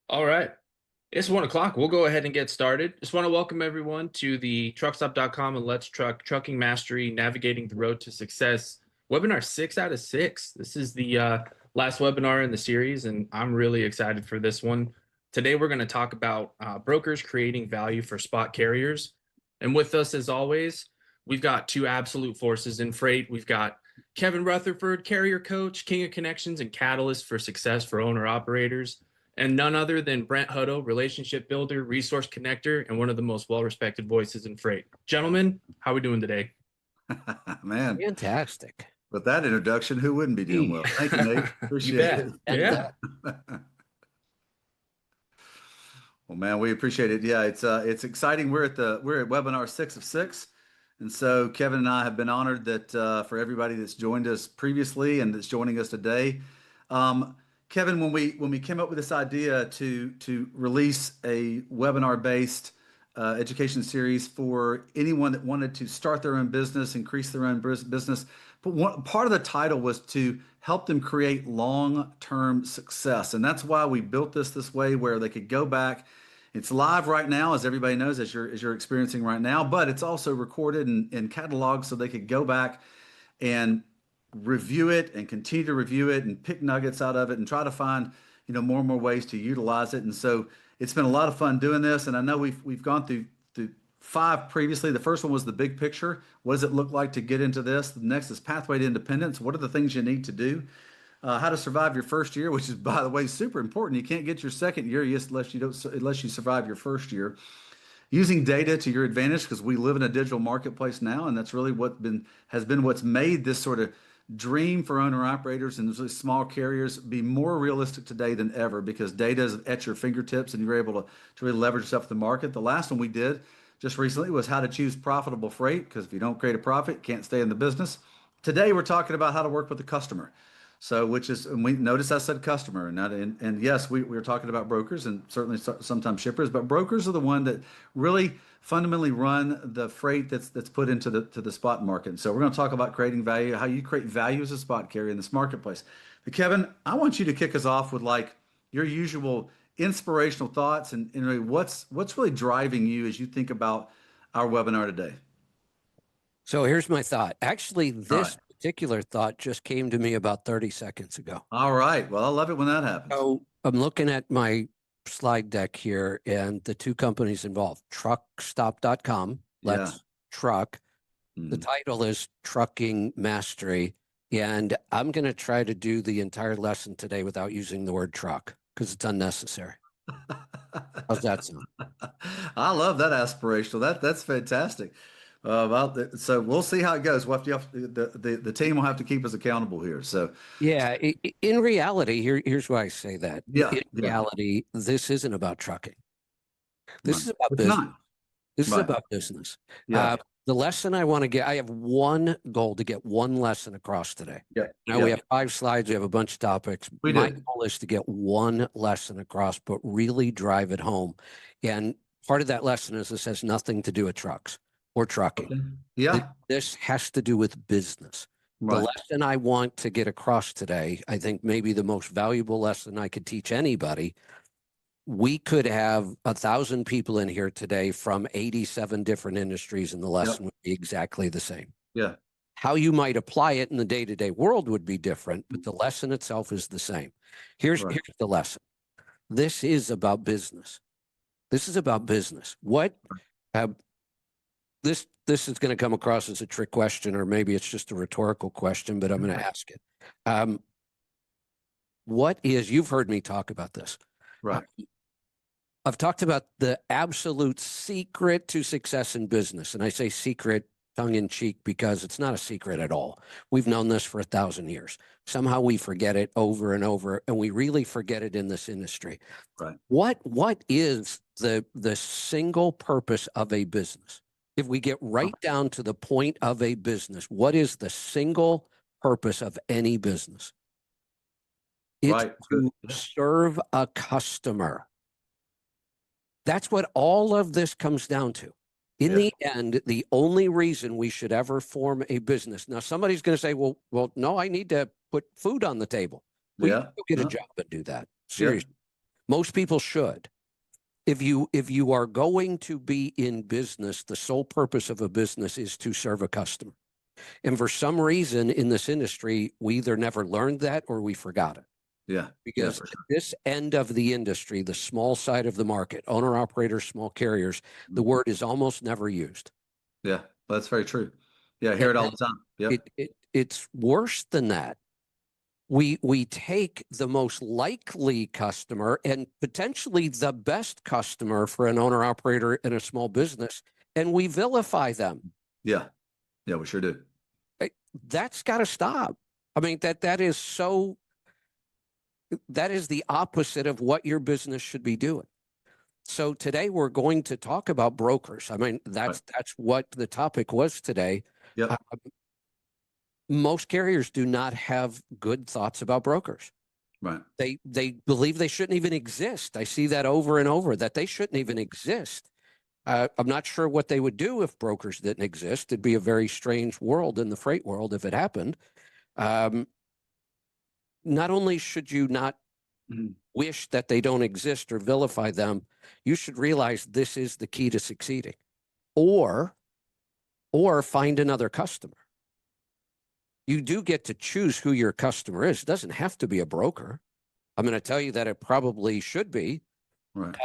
All right. It's 1 o'clock. We'll go ahead and get started. Just want to welcome everyone to the truckstop.com and Let's Truck Trucking Mastery Navigating the Road to Success webinar 6 out of 6. This is the last webinar in the series, and I'm really excited for this one. Today, we're going to talk about brokers creating value for spot carriers. And with us, as always, we've got two absolute forces in freight. We've got Kevin Rutherford, carrier coach, king of connections, and catalyst for success for owner operators, and none other than Brent Huddle, relationship builder, resource connector, and one of the most well-respected voices in freight. Gentlemen, how are we doing today? Man, Fantastic. with that introduction, who wouldn't be doing well? Thank you, Nate. You Appreciate bet. it. And Yeah. Well, man, we appreciate it. Yeah, it's exciting. We're at webinar 6 of 6, and so Kevin and I have been honored that for everybody that's joined us previously and that's joining us today. Kevin, when we came up with this idea to release a webinar based education series for anyone that wanted to start their own business, increase their own business. But part of the title was to help them create long-term success. And that's why we built this way where they could go back. It's live right now, as everybody knows, as you're experiencing right now, but it's also recorded and cataloged so they could go back and review it and continue to review it and pick nuggets out of it and try to find, more and more ways to utilize it. And so it's been a lot of fun doing this. And I know we've gone through 5 previously. The first one was the big picture. What does it look like to get into this? The next is pathway to independence. What are the things you need to do? How to survive your first year, which is, by the way, super important. You can't get your second year unless you survive your first year. Using data to your advantage, because we live in a digital marketplace now, and that's really what's made this sort of dream for owner operators and really small carriers be more realistic today than ever, because data is at your fingertips and you're able to really leverage yourself to the market. The last one we did just recently was how to choose profitable freight, because if you don't create a profit, you can't stay in the business. Today we're talking about how to work with the customer. So, and we notice I said customer, and yes, we're talking about brokers and certainly sometimes shippers, but brokers are the one that really fundamentally run the freight that's put into the spot market. And so we're going to talk about creating value, how you create value as a spot carrier in this marketplace. But Kevin, I want you to kick us off with like your usual inspirational thoughts and really what's really driving you as you think about our webinar today. so here's my thought. Actually, All this right. particular thought just came to me about 30 seconds ago. All right. Well, I love it when that happens. So I'm looking at my slide deck here and the two companies involved, truckstop.com, Yeah. let's truck. The Mhm. title is Trucking Mastery. And I'm going to try to do the entire lesson today without using the word truck because it's unnecessary. How's that sound? I love that aspirational. That's fantastic. So we'll see how it goes. The team will have to keep us accountable here. So Yeah, in reality, here's why I say that. yeah, In yeah, reality, this isn't about trucking. This right. is about It's business. not This is right. about business. Yeah, The lesson I want to get, I have one goal to get one lesson across today. yeah, Now we yeah. have 5 slides, we have a bunch of topics. We My do. goal is to get one lesson across, but really drive it home. And part of that lesson is this has nothing to do with trucks or trucking. Okay. Yeah, This has to do with business. The right. lesson I want to get across today, I think maybe the most valuable lesson I could teach anybody. We could have 1,000 people in here today from 87 different industries, and the Yep. lesson would be exactly the same. Yeah. How you might apply it in the day-to-day world would be different, but the lesson itself is the same. Here's Right. the lesson. This is about business. This is about business. What uh, this is going to come across as a trick question, or maybe it's just a rhetorical question, but I'm going to ask it. You've heard me talk about this. Right. I've talked about the absolute secret to success in business. And I say secret tongue in cheek because it's not a secret at all. We've known this for 1,000 years. Somehow we forget it over and over, and we really forget it in this industry. Right. What is the single purpose of a business? If we get right down to the point of a business, what is the single purpose of any business? It's Right. to Yeah. serve a customer. That's what all of this comes down to. In Yeah. the end, the only reason we should ever form a business. Now, somebody's going to say, well, no, I need to put food on the table. Well, you Yeah. can go get a No. job and do that. Yeah. Seriously. Most people should. If you are going to be in business, the sole purpose of a business is to serve a customer. And for some reason in this industry, we either never learned that or we forgot it. Yeah. Because For at sure. this end of the industry, the small side of the market, owner operators, small carriers, the Mhm. word is almost never used. Yeah. That's very true. Yeah. I hear And it all the time. Yep. it's worse than that. We take the most likely customer and potentially the best customer for an owner operator in a small business, and we vilify them. Yeah. Yeah. We sure do. That's got to stop. I mean, that is the opposite of what your business should be doing. So today we're going to talk about brokers. I mean, that's what the topic was today. Yep. Most carriers do not have good thoughts about brokers. Right. They believe they shouldn't even exist. I see that over and over, that they shouldn't even exist. I'm not sure what they would do if brokers didn't exist. It'd be a very strange world in the freight world if it happened. Not only should you not Mhm. wish that they don't exist or vilify them, you should realize this is the key to succeeding. Or find another customer. You do get to choose who your customer is. It doesn't have to be a broker. I'm going to tell you that it probably should be. Right.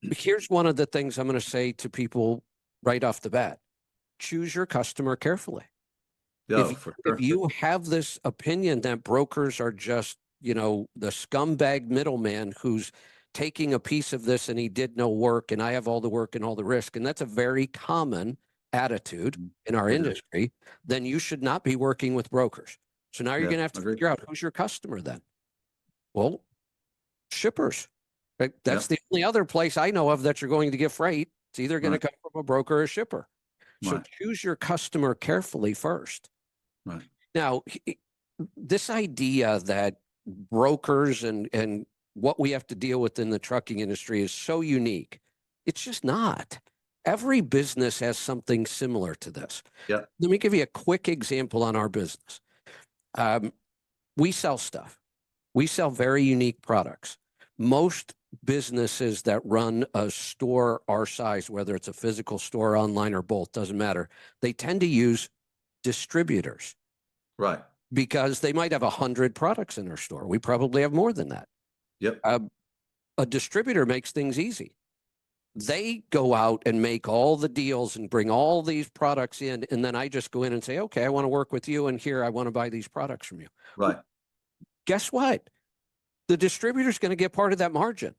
Here's one of the things I'm going to say to people right off the bat. Choose your customer carefully. Yeah. For sure. If you have this opinion that brokers are just, the scumbag middleman who's taking a piece of this and he did no work and I have all the work and all the risk, and that's a very common attitude in our industry, then you should not be working with brokers. So now you're going to have to figure out who's your customer then. Well, shippers. Right? That's the only other place I know of that you're going to get freight. It's either going to come from a broker or a shipper. So choose your customer carefully first. Right. Now, this idea that brokers and what we have to deal with in the trucking industry is so unique. It's just not. Every business has something similar to this. Yeah. Let me give you a quick example on our business. We sell stuff. We sell very unique products. Most businesses that run a store our size, whether it's a physical store, online, or both, doesn't matter, they tend to use distributors. Right. Because they might have 100 products in their store. We probably have more than that. Yep. A distributor makes things easy. They go out and make all the deals and bring all these products in, and then I just go in and say, okay, I want to work with you, and here I want to buy these products from you. Right. Guess what? The distributor's going to get part of that margin.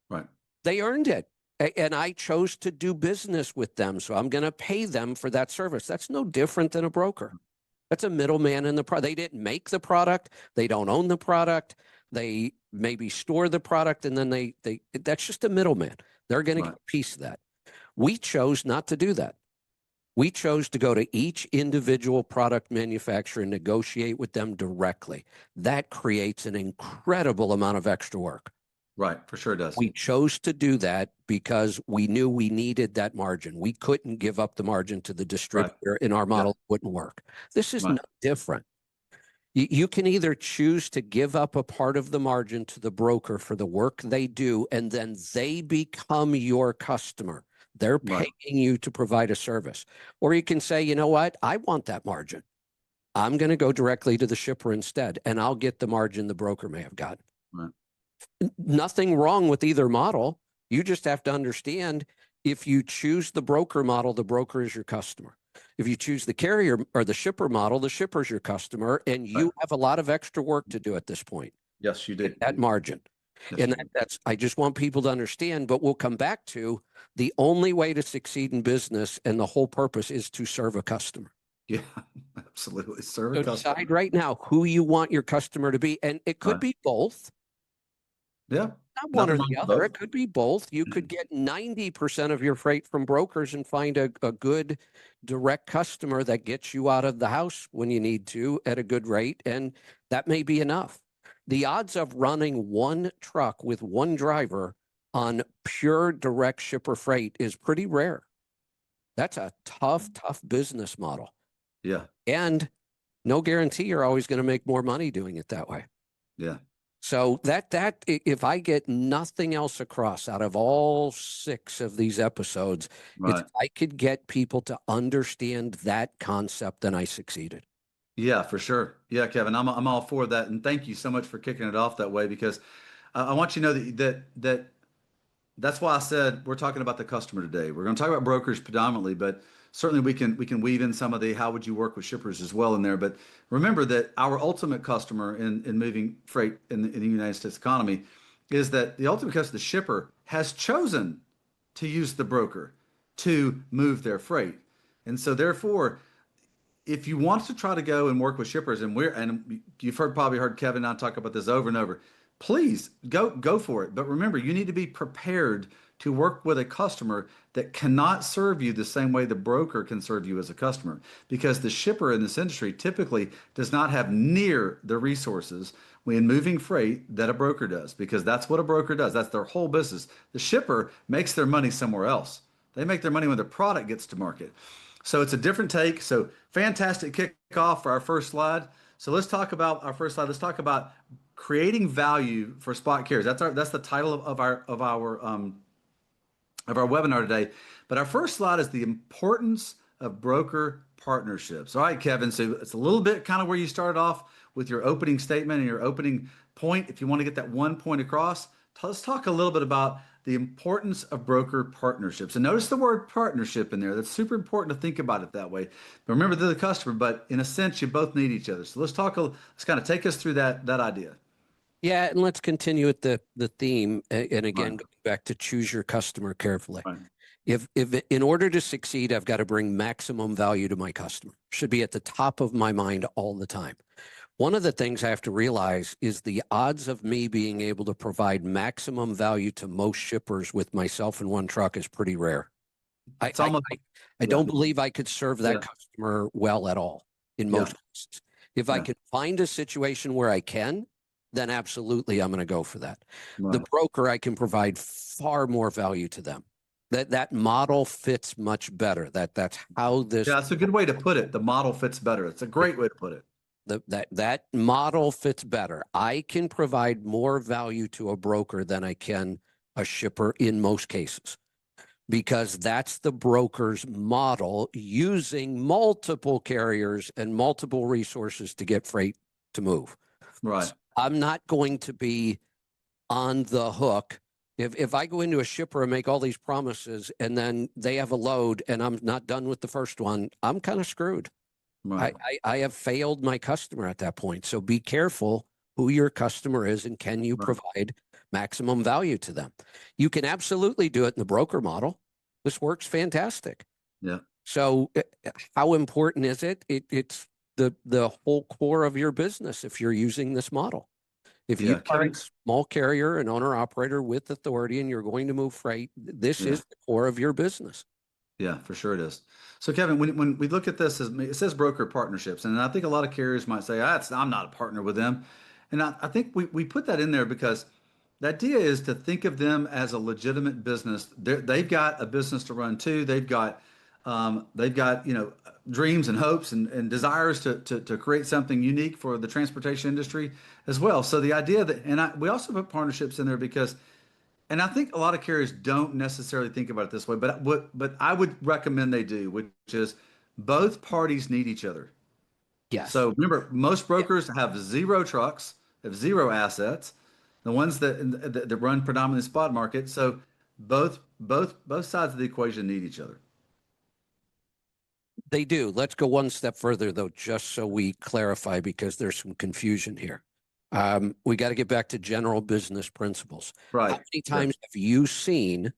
Right. They earned it. And I chose to do business with them, so I'm going to pay them for that service. That's no different than a broker. That's a middleman in the product. They didn't make the product. They don't own the product. They maybe store the product, and then that's just a middleman. They're going to get a piece of that. We chose not to do that. We chose to go to each individual product manufacturer and negotiate with them directly. That creates an incredible amount of extra work. Right. For sure it does. We chose to do that because we knew we needed that margin. We couldn't give up the margin to the distributor in our model. It wouldn't work. This is no different. You can either choose to give up a part of the margin to the broker for the work they do, and then they become your customer. They're paying you to provide a service. Or you can say, you know what? I want that margin. I'm going to go directly to the shipper instead, and I'll get the margin the broker may have gotten. Right. Nothing wrong with either model. You just have to understand, if you choose the broker model, the broker is your customer. If you choose the carrier or the shipper model, the shipper is your customer, and you have a lot of extra work to do at this point. Yes, you did. That margin. Yes, and that's, I just want people to understand, but we'll come back to the only way to succeed in business, and the whole purpose is to serve a customer. Yeah, absolutely. Serve a So customer. decide right now who you want your customer to be, and it could be both. Yeah. Not one or the other. It could be both. You could get 90% of your freight from brokers and find a good direct customer that gets you out of the house when you need to at a good rate, and that may be enough. The odds of running one truck with one driver on pure direct shipper freight is pretty rare. That's a tough business model. Yeah. And no guarantee you're always going to make more money doing it that way. Yeah. So if I get nothing else across out of all 6 of these episodes, it's Right. I could get people to understand that concept, then I succeeded. Yeah, for sure. Yeah, Kevin, I'm all for that, and thank you so much for kicking it off that way because I want you to know that that's why I said we're talking about the customer today. We're going to talk about brokers predominantly, but certainly we can weave in some of the how would you work with shippers as well in there. But remember that our ultimate customer in moving freight in the United States economy is that the ultimate customer, the shipper, has chosen to use the broker to move their freight. And so therefore, if you want to try to go and work with shippers, and you've probably heard Kevin and I talk about this over and over, please go for it. But remember, you need to be prepared to work with a customer that cannot serve you the same way the broker can serve you as a customer, because the shipper in this industry typically does not have near the resources when moving freight that a broker does, because that's what a broker does. That's their whole business. The shipper makes their money somewhere else. They make their money when the product gets to market. So it's a different take. So fantastic kickoff for our first slide. So let's talk about our first slide. Let's talk about creating value for spot carriers. That's the title of our webinar today. But our first slide is the importance of broker partnerships. All right, Kevin. So it's a little bit kind of where you started off with your opening statement and your opening point. If you want to get that one point across, let's talk a little bit about the importance of broker partnerships. And notice the word partnership in there. That's super important to think about it that way. But remember, they're the customer, but in a sense, you both need each other. So let's kind of take us through that idea. Yeah, and let's continue with the theme. And again, Right. going back to choose your customer carefully. Right. If in order to succeed, I've got to bring maximum value to my customer. Should be at the top of my mind all the time. One of the things I have to realize is the odds of me being able to provide maximum value to most shippers with myself in one truck is pretty rare. It's almost, I yeah, don't believe I could serve that yeah, customer well at all in yeah, most cases. If I yeah, can find a situation where I can, then absolutely I'm going to go for that. The right. broker, I can provide far more value to them. That model fits much better. That's how this Yeah, that's a good way to put it. The model fits better. It's a great way to put it. that model fits better. I can provide more value to a broker than I can a shipper in most cases, because that's the broker's model, using multiple carriers and multiple resources to get freight to move. Right. So I'm not going to be on the hook. If I go into a shipper and make all these promises and then they have a load and I'm not done with the first one, I'm kind of screwed. Right. I have failed my customer at that point. So be careful who your customer is and can you Right. provide maximum value to them. You can absolutely do it in the broker model. This works fantastic. Yeah. So how important is it? It's the whole core of your business if you're using this model. If you Yeah. are a Kevin. small carrier, an owner operator with authority, and you're going to move freight, this Yeah. is the core of your business. Yeah, for sure it is. So Kevin, when we look at this, it says broker partnerships, and I think a lot of carriers might say, I'm not a partner with them. And I think we put that in there because the idea is to think of them as a legitimate business. They've got a business to run too. They've got dreams and hopes and desires to create something unique for the transportation industry as well. So the idea we also put partnerships in there because, and I think a lot of carriers don't necessarily think about it this way, but I would recommend they do, which is both parties need each other. Yes. So remember, most brokers have zero trucks, have zero assets. The ones that run predominantly spot market. So both sides of the equation need each other. They do. Let's go one step further, though, just so we clarify, because there's some confusion here. We got to get back to general business principles. Right. How many Yeah. times have you seen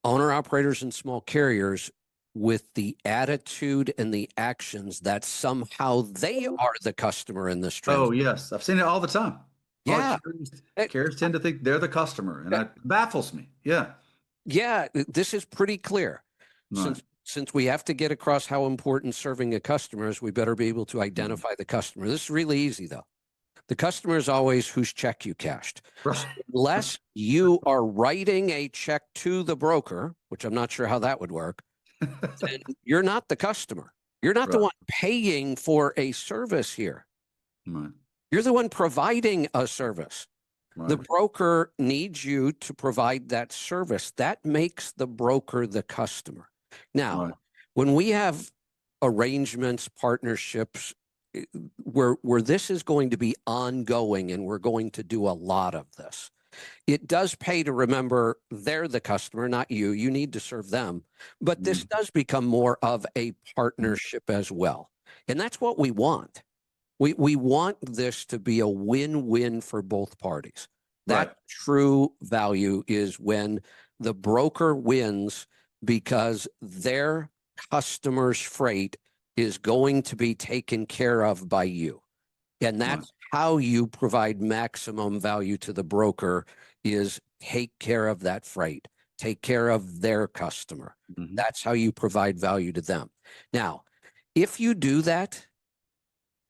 owner operators and small carriers with the attitude and the actions that somehow they are the customer in this trend? Oh, yes. I've seen it all the time. Yeah. Carriers tend to think they're the customer, and that baffles me. Yeah. Yeah, this is pretty clear. Right. Since we have to get across how important serving a customer is, we better be able to identify the customer. This is really easy, though. The customer is always whose check you cashed. Right. So unless you are writing a check to the broker, which I'm not sure how that would work, then you're not the customer. You're not the Right. one paying for a service here. Right. You're the one providing a service. The Right. broker needs you to provide that service. That makes the broker the customer. Now, Right. when we have arrangements, partnerships, where this is going to be ongoing and we're going to do a lot of this, it does pay to remember they're the customer, not you. You need to serve them. But this does become more of a partnership as well. And that's what we want. We want this to be a win-win for both parties. That Right. true value is when the broker wins because their customer's freight is going to be taken care of by you. And Right. that's how you provide maximum value to the broker is take care of that freight, take care of their customer. Mhm. That's how you provide value to them. Now, if you do that,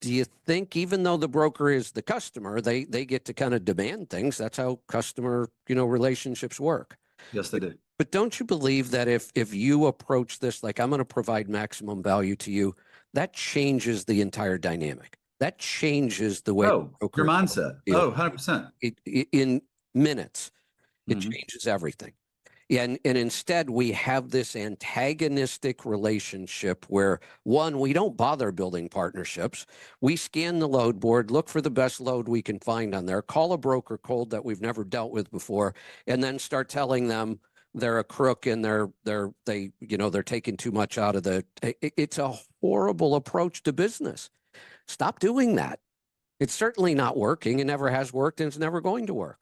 do you think even though the broker is the customer, they get to kind of demand things? That's how customer, relationships work. Yes, they do. But don't you believe that if you approach this like I'm going to provide maximum value to you, that changes the entire dynamic. That changes the way the Oh, your broker mindset. deals. Oh, 100%. In minutes, it Mhm. changes everything. And instead, we have this antagonistic relationship where, one, we don't bother building partnerships. We scan the load board, look for the best load we can find on there, call a broker cold that we've never dealt with before, and then start telling them they're a crook and they're taking too much out of the. It's a horrible approach to business. Stop doing that. It's certainly not working. It never has worked, and it's never going to work.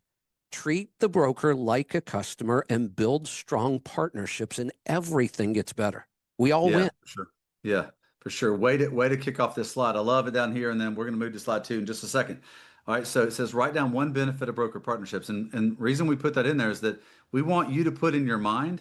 Treat the broker like a customer and build strong partnerships, and everything gets better. We all Yeah, win. for sure. Yeah, for sure. Way to kick off this slide. I love it down here, and then we're going to move to slide 2 in just a second. All right, so it says write down one benefit of broker partnerships, and reason we put that in there is that we want you to put in your mind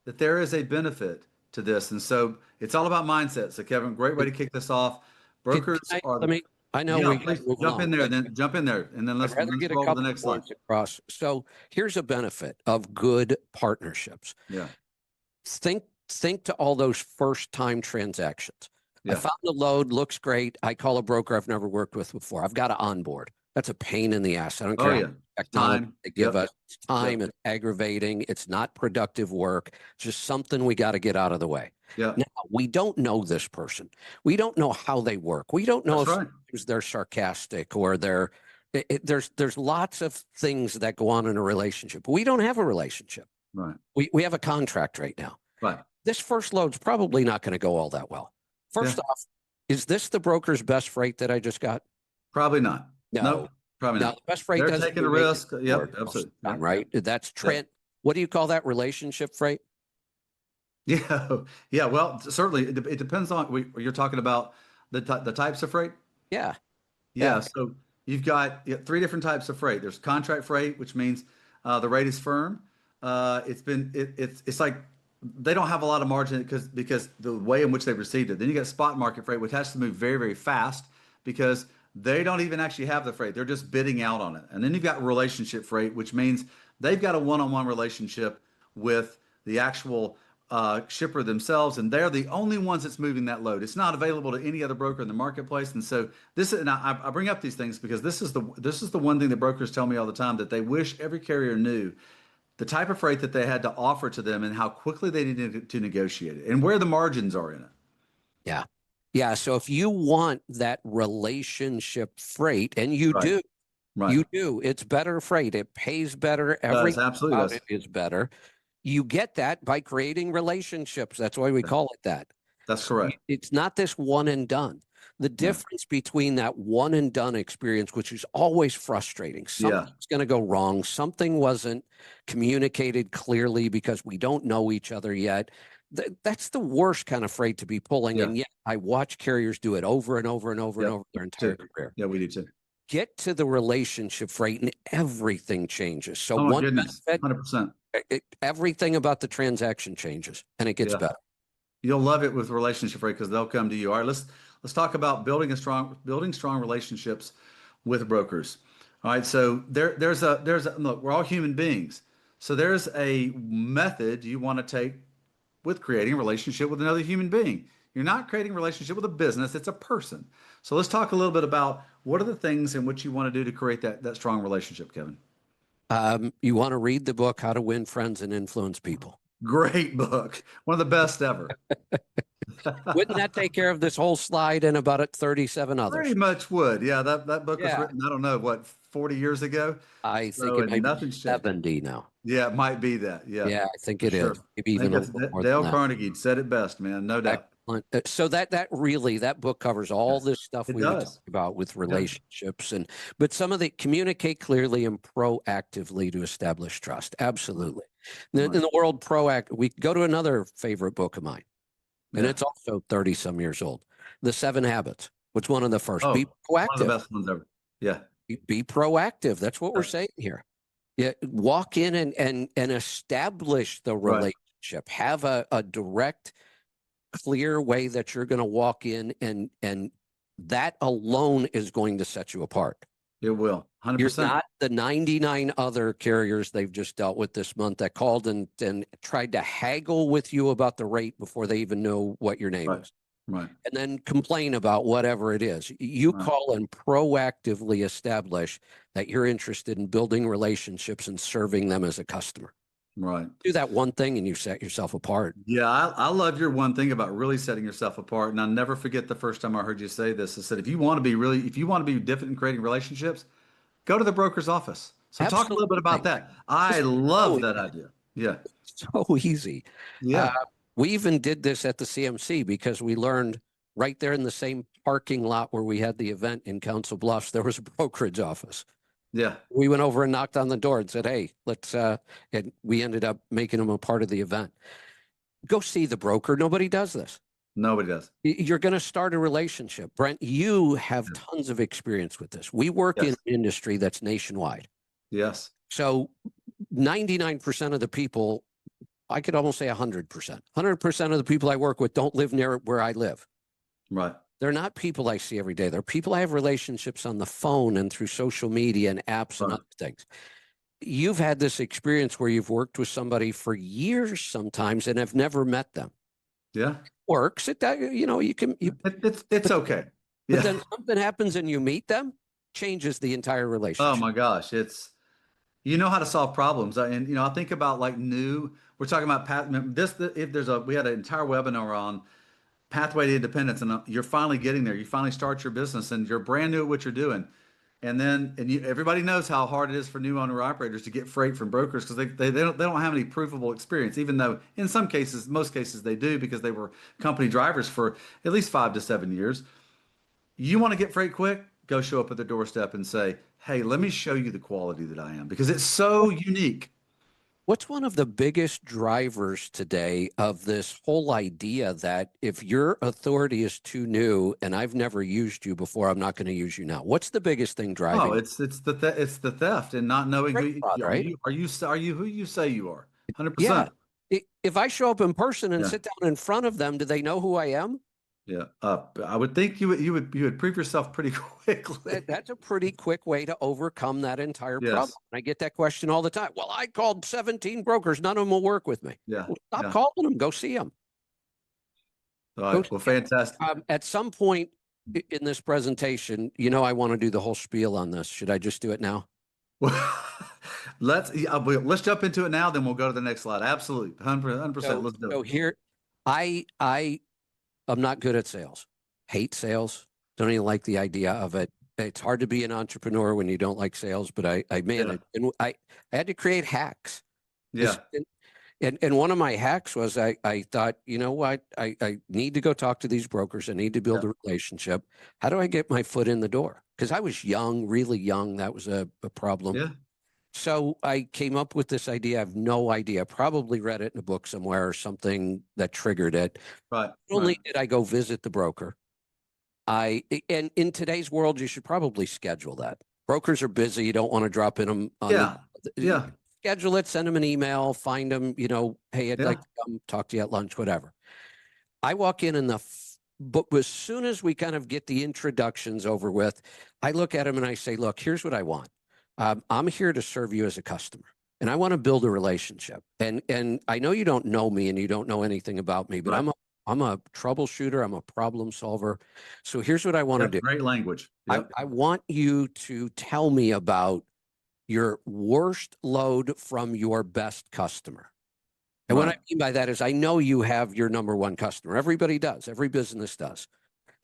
that there is a benefit to this, and so it's all about mindset. So Kevin, great way to kick this off. Brokers are the I know yeah. we got Please to move jump in along, there, but then jump in there, and then I'd rather let's get a roll to the couple next slide. points across. So here's a benefit of good partnerships. Yeah, Think to all those first time transactions. I yeah. found the load, looks great. I call a broker I've never worked with before. I've got to onboard. That's a pain in the ass. I don't Oh care how yeah. much technology Time. they give us. It's Yep. time, it's aggravating, it's not productive work. It's just something we got to get out of the way. Yep. Now, we don't know this person. We don't know how they work. We don't know That's if right. sometimes they're sarcastic or there's lots of things that go on in a relationship. But we don't have a relationship. Right. We have a contract right now. Right. This first load's probably not going to go all that well. First Yeah. off, is this the broker's best freight that I just got? Probably not. No. Nope. Probably No, not. the best freight They're doesn't taking a move it risk. forward Yep. most of Absolutely. the time, Yep. right? That's Yep. Trent. What do you call that? Relationship freight? Yeah. Yeah. Well, certainly it depends on you're talking about the types of freight. Yeah. Yeah. Yeah. So you've got 3 different types of freight. There's contract freight, which means the rate is firm. It's like they don't have a lot of margin because the way in which they received it. Then you got spot market freight, which has to move very, very fast because they don't even actually have the freight. They're just bidding out on it. And then you've got relationship freight, which means they've got a one-on-one relationship with the actual shipper themselves, and they're the only ones that's moving that load. It's not available to any other broker in the marketplace. And so I bring up these things because this is the one thing that brokers tell me all the time that they wish every carrier knew the type of freight that they had to offer to them and how quickly they needed to negotiate it and where the margins are in it. Yeah. Yeah. So if you want that relationship freight, and you Right. do, Right. it's better freight. It pays better. Does Everything absolutely about does. it is better. You get that by creating relationships. That's why we Yeah, call it that. that's So correct. it's not this one and done. The Right. difference between that one and done experience, which is always frustrating, Yeah. something's going to go wrong, something wasn't communicated clearly because we don't know each other yet. That's the worst kind of freight to be pulling. Yeah. And yet I watch carriers do it over and over and over and Yep. over their entire Too. career. Yeah, we do too. Get to the relationship freight and everything changes. So Oh my one goodness. benefit, 100%. everything about the transaction changes and it gets Yeah. better. You'll love it with relationship rate because they'll come to you. All right, let's talk about building strong relationships with brokers. All right, so there's a look, we're all human beings. So there's a method you want to take with creating a relationship with another human being. You're not creating a relationship with a business, it's a person. So let's talk a little bit about what are the things in which you want to do to create that strong relationship, Kevin. You want to read the book, How to Win Friends and Influence People. Great book. One of the best ever. Wouldn't that take care of this whole slide and about 37 others? Pretty much would. Yeah, that book was Yeah. written, I don't know, what, 40 years ago? I think So, it and might be nothing's changed. 70 now. Yeah, it might be that. Yeah, Yeah, I think for it sure. is. Maybe I think even a that's little more than Dale that. Carnegie said it best, man. No doubt. Excellent. So that really, that book covers all this stuff It we were does. talking about with Yeah. relationships, but some of the communicate clearly and proactively to establish trust. Absolutely. In the world we go to another favorite book of mine, and Yeah. it's also 30 some years old. The 7 Habits. What's one of the first? Be One of the proactive. best ones ever. Yeah. Be proactive. That's what we're saying here. Yeah, walk in and establish the Right. relationship. Have a direct, clear way that you're going to walk in, and that alone is going to set you apart. It will. You're 100%. not the 99 other carriers they've just dealt with this month that called and tried to haggle with you about the rate before they even know what your name Right. is. Right. And then complain about whatever it is. You Right. call and proactively establish that you're interested in building relationships and serving them as a customer. Right. Do that one thing and you set yourself apart. Yeah, I love your one thing about really setting yourself apart. And I'll never forget the first time I heard you say this. I said, if you want to be different in creating relationships, go to the broker's office. So talk a little bit about Absolutely. that. I love that idea. Yeah. So easy. Yeah. We even did this at the CMC because we learned right there in the same parking lot where we had the event in Council Bluffs, there was a brokerage office. Yeah. We went over and knocked on the door and said, hey, let's, and we ended up making them a part of the event. Go see the broker. Nobody does this. Nobody does. You're going to start a relationship. Brent, you have tons of experience with this. We work in an industry that's nationwide. Yes. So 99% of the people, I could almost say 100%. 100% of the people I work with don't live near where I live. Right. They're not people I see every day. They're people I have relationships on the phone and through social media and apps and other things. You've had this experience where you've worked with somebody for years sometimes and have never met them. Yeah. It works. It's okay. But then something happens and you meet them, changes the entire relationship. Oh my gosh. You know how to solve problems. And, I think about we're talking about we had an entire webinar on pathway to independence, and you're finally getting there. You finally start your business and you're brand new at what you're doing. Everybody knows how hard it is for new owner operators to get freight from brokers because they don't have any provable experience, even though in most cases they do because they were company drivers for at least 5 to 7 years. You want to get freight quick? Go show up at the doorstep and say, hey, let me show you the quality that I am because it's so unique. What's one of the biggest drivers today of this whole idea that if your authority is too new and I've never used you before, I'm not going to use you now? What's the biggest thing driving? Oh, it's the theft and not knowing right? Are you who you say you are? 100%. Yeah. If I show up in person and sit down in front of them, do they know who I am? Yeah. I would think you would prove yourself pretty quickly. That's a pretty quick way to overcome that entire problem. I get that question all the time. Well, I called 17 brokers. None of them will work with me. Yeah. Well, stop calling them. Go see them. All right. Well, fantastic. At some point in this presentation, I want to do the whole spiel on this. Should I just do it now? Let's jump into it now. Then we'll go to the next slide. Absolutely. 100%. Let's do it. So here, I'm not good at sales. Hate sales. Don't even like the idea of it. It's hard to be an entrepreneur when you don't like sales, but I managed. And I had to create hacks. Yeah. And one of my hacks was I thought, you know what? I need to go talk to these brokers. I need to build a relationship. How do I get my foot in the door? Because I was young, really young. That was a problem. Yeah. So I came up with this idea. I have no idea. Probably read it in a book somewhere or something that triggered it. Right. Not only did I go visit the broker, and in today's world, you should probably schedule that. Brokers are busy. You don't want to drop in them. Schedule it, send them an email, find them, hey, I'd like to come talk to you at lunch, whatever. I walk in but as soon as we kind of get the introductions over with, I look at them and I say, look, here's what I want. I'm here to serve you as a customer and I want to build a relationship. And I know you don't know me and you don't know anything about me, but I'm I'm a troubleshooter. I'm a problem solver. So here's what I want to Yep, do. great language. Yep. I want you to tell me about your worst load from your best customer. And what I Right. mean by that is I know you have your number one customer. Everybody does. Every business does.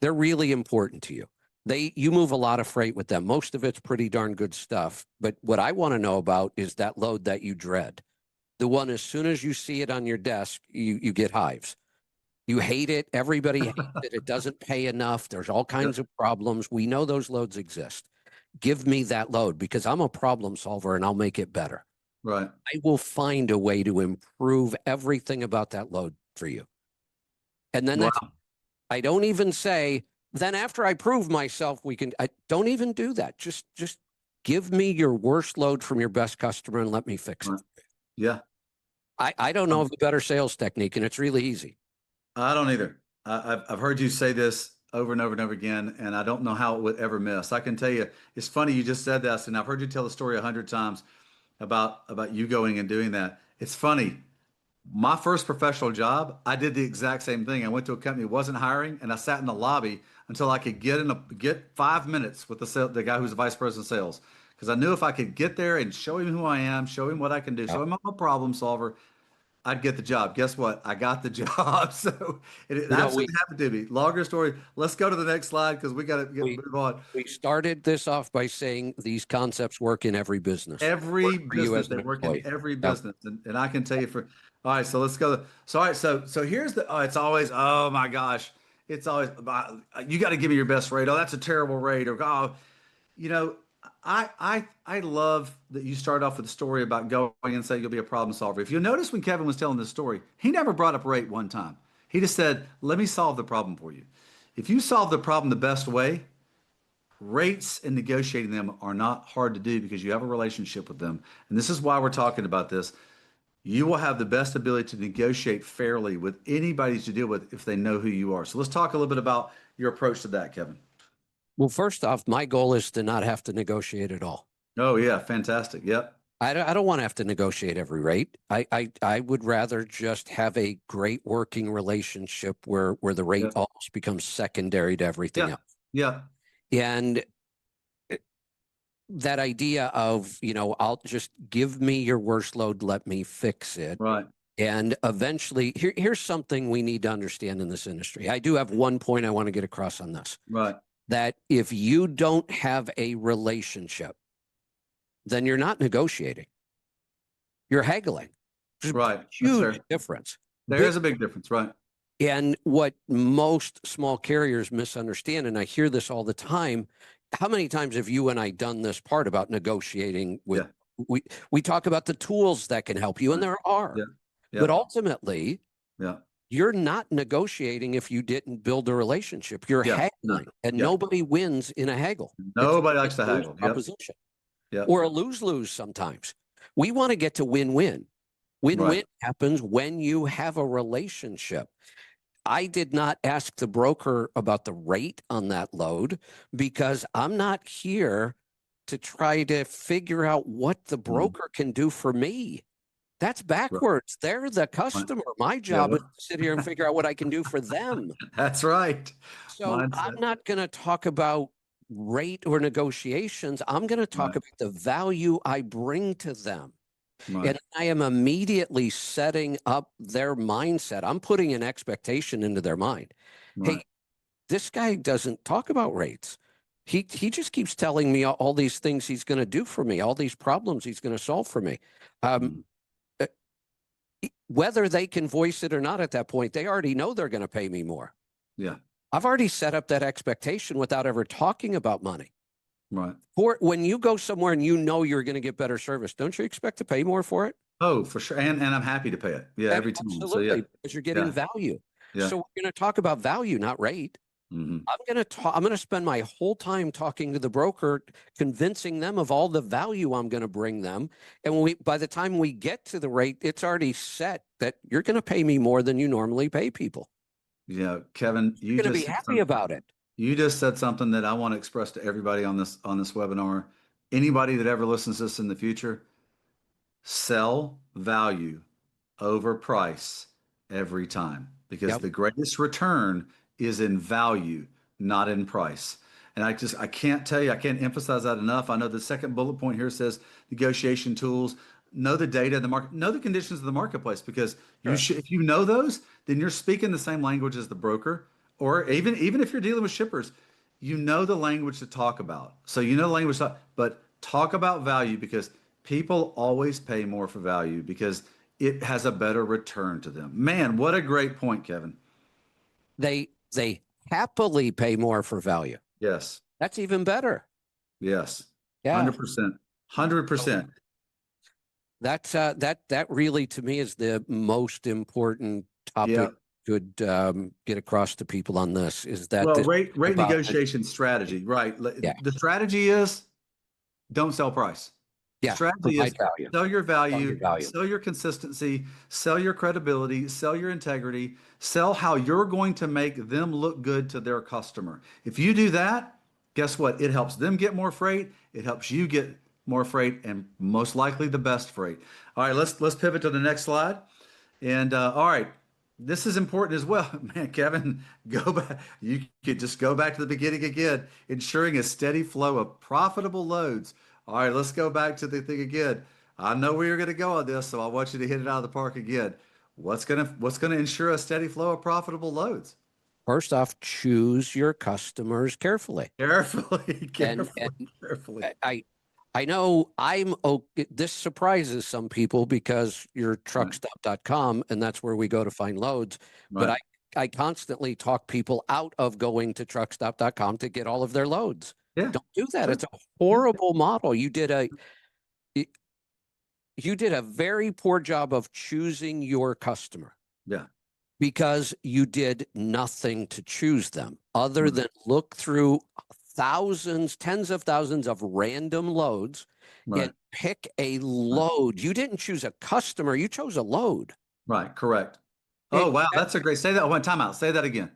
They're really important to you. You move a lot of freight with them. Most of it's pretty darn good stuff. But what I want to know about is that load that you dread. The one as soon as you see it on your desk, you get hives. You hate it. Everybody hates it. It doesn't pay enough. There's all kinds Yep. of problems. We know those loads exist. Give me that load because I'm a problem solver and I'll make it better. Right. I will find a way to improve everything about that load for you. And then Wow. I don't even say, then after I prove myself, I don't even do that. Just give me your worst load from your best customer and let me fix it. Right. Yeah. I don't know of a better sales technique, and it's really easy. I don't either. I've heard you say this over and over and over again, and I don't know how it would ever miss. I can tell you, it's funny you just said this, and I've heard you tell the story 100 times about you going and doing that. It's funny. My first professional job, I did the exact same thing. I went to a company that wasn't hiring, and I sat in the lobby until I could get 5 minutes with the guy who's the vice president of sales, because I knew if I could get there and show him who I am, show him what I can do, Yeah. show him I'm a problem solver, I'd get the job. Guess what? I got the job. So it You know, absolutely happened to me. Longer story. Let's go to the next slide because we got to we move on. we started this off by saying these concepts work in every business. Every Work for you business, as they an work in employee. every Yep. business, and I can tell you for. All right, so let's go. So all right, so here's the. Oh, it's always. Oh my gosh, it's always. You got to give me your best rate. Oh, that's a terrible rate. Or oh, you know, I love that you start off with a story about going and say you'll be a problem solver. If you notice when Kevin was telling this story, he never brought up rate one time. He just said, "Let me solve the problem for you." If you solve the problem the best way, rates and negotiating them are not hard to do because you have a relationship with them. And this is why we're talking about this. You will have the best ability to negotiate fairly with anybody to deal with if they know who you are. So let's talk a little bit about your approach to that, Kevin. Well, first off, my goal is to not have to negotiate at all. Oh yeah, fantastic. Yep. I don't want to have to negotiate every rate. I would rather just have a great working relationship where the rate Yep. almost becomes secondary to everything Yeah. else. Yeah. And that idea of, I'll just give me your worst load, let me fix it. Right. And eventually, here's something we need to understand in this industry. I do have one point I want to get across on this, Right. that if you don't have a relationship, then you're not negotiating. You're haggling. There's Right. a That's huge fair. difference. There is a big difference. Right. And what most small carriers misunderstand, and I hear this all the time, how many times have you and I done this part about negotiating with Yeah. we talk about the tools that can help you, and Right. there are. Yeah. But Yeah. ultimately, Yeah. you're not negotiating if you didn't build a relationship. You're Yeah. No. haggling, and Yeah. nobody wins in a haggle. It's Nobody likes to a lose haggle. Yep. proposition Yep. or a lose-lose sometimes. We want to get to win-win. Win-win Right. happens when you have a relationship. I did not ask the broker about the rate on that load because I'm not here to try to figure out what the broker can do for me. That's Right. backwards. They're the Right. customer. My Yeah. job is to sit here and figure out what I can do for them. That's right. So I'm Mindset. not going to talk about rate or negotiations. I'm going to talk Right. about the value I bring to them. Right. And I am immediately setting up their mindset. I'm putting an expectation into their mind. Right. Hey, this guy doesn't talk about rates. He just keeps telling me all these things he's going to do for me, all these problems he's going to solve for me. Mhm. Uh, Whether they can voice it or not at that point, they already know they're going to pay me more. Yeah. I've already set up that expectation without ever talking about money. Right. For when you go somewhere and you know you're going to get better service, don't you expect to pay more for it? Oh, for sure. And I'm happy to pay it. Yeah, every time. So yeah. Absolutely, because you're getting Yeah. value. Yeah. So we're going to talk about value, not rate. Hmm. I'm going to spend my whole time talking to the broker, convincing them of all the value I'm going to bring them. And by the time we get to the rate, it's already set that you're going to pay me more than you normally pay people. Yeah, Kevin, You're going to be happy about it. you just said something that I want to express to everybody on this webinar. Anybody that ever listens to this in the future, sell value over price every time, because Yep. the greatest return is in value, not in price. And I can't tell you, I can't emphasize that enough. I know the second bullet point here says negotiation tools, know the data in the market, know the conditions of the marketplace, because you Sure. should, if you know those, then you're speaking the same language as the broker, or even if you're dealing with shippers, you know the language to talk about. So you know the language, but talk about value, because people always pay more for value because it has a better return to them. Man, what a great point, Kevin. They happily pay more for value. Yes, That's even better. yes, Yeah. 100%, So 100%. that really to me is the most important Yeah. topic could get across to people on this is that Well, this is rate about negotiation strategy, right? yeah, The strategy is don't sell price. The yeah, strategy provide is value. sell your Sell your value, value. sell your consistency, sell your credibility, sell your integrity, sell how you're going to make them look good to their customer. If you do that, guess what? It helps them get more freight. It helps you get more freight, and most likely the best freight. All right, let's pivot to the next slide. And all right, this is important as well. Man, Kevin, go back. You could just go back to the beginning again, ensuring a steady flow of profitable loads. All right, let's go back to the thing again. I know where you're going to go on this, so I want you to hit it out of the park again. What's gonna ensure a steady flow of profitable loads? First off, choose your customers carefully. Carefully, And carefully, carefully. I know this surprises some people because you're Right, truckstop.com and that's where we go to find loads. But right. I constantly talk people out of going to truckstop.com to get all of their loads. Yeah, Don't do that. sure. It's a Yeah, horrible model. You did a very poor job of choosing your customer yeah. because you did nothing to choose them other Right, than look through thousands, tens of thousands of random loads and right, pick a right. load. You didn't choose a customer, you chose a load. Right, correct. Oh, It, wow, that- that's a great. Say that one time out. Say that again.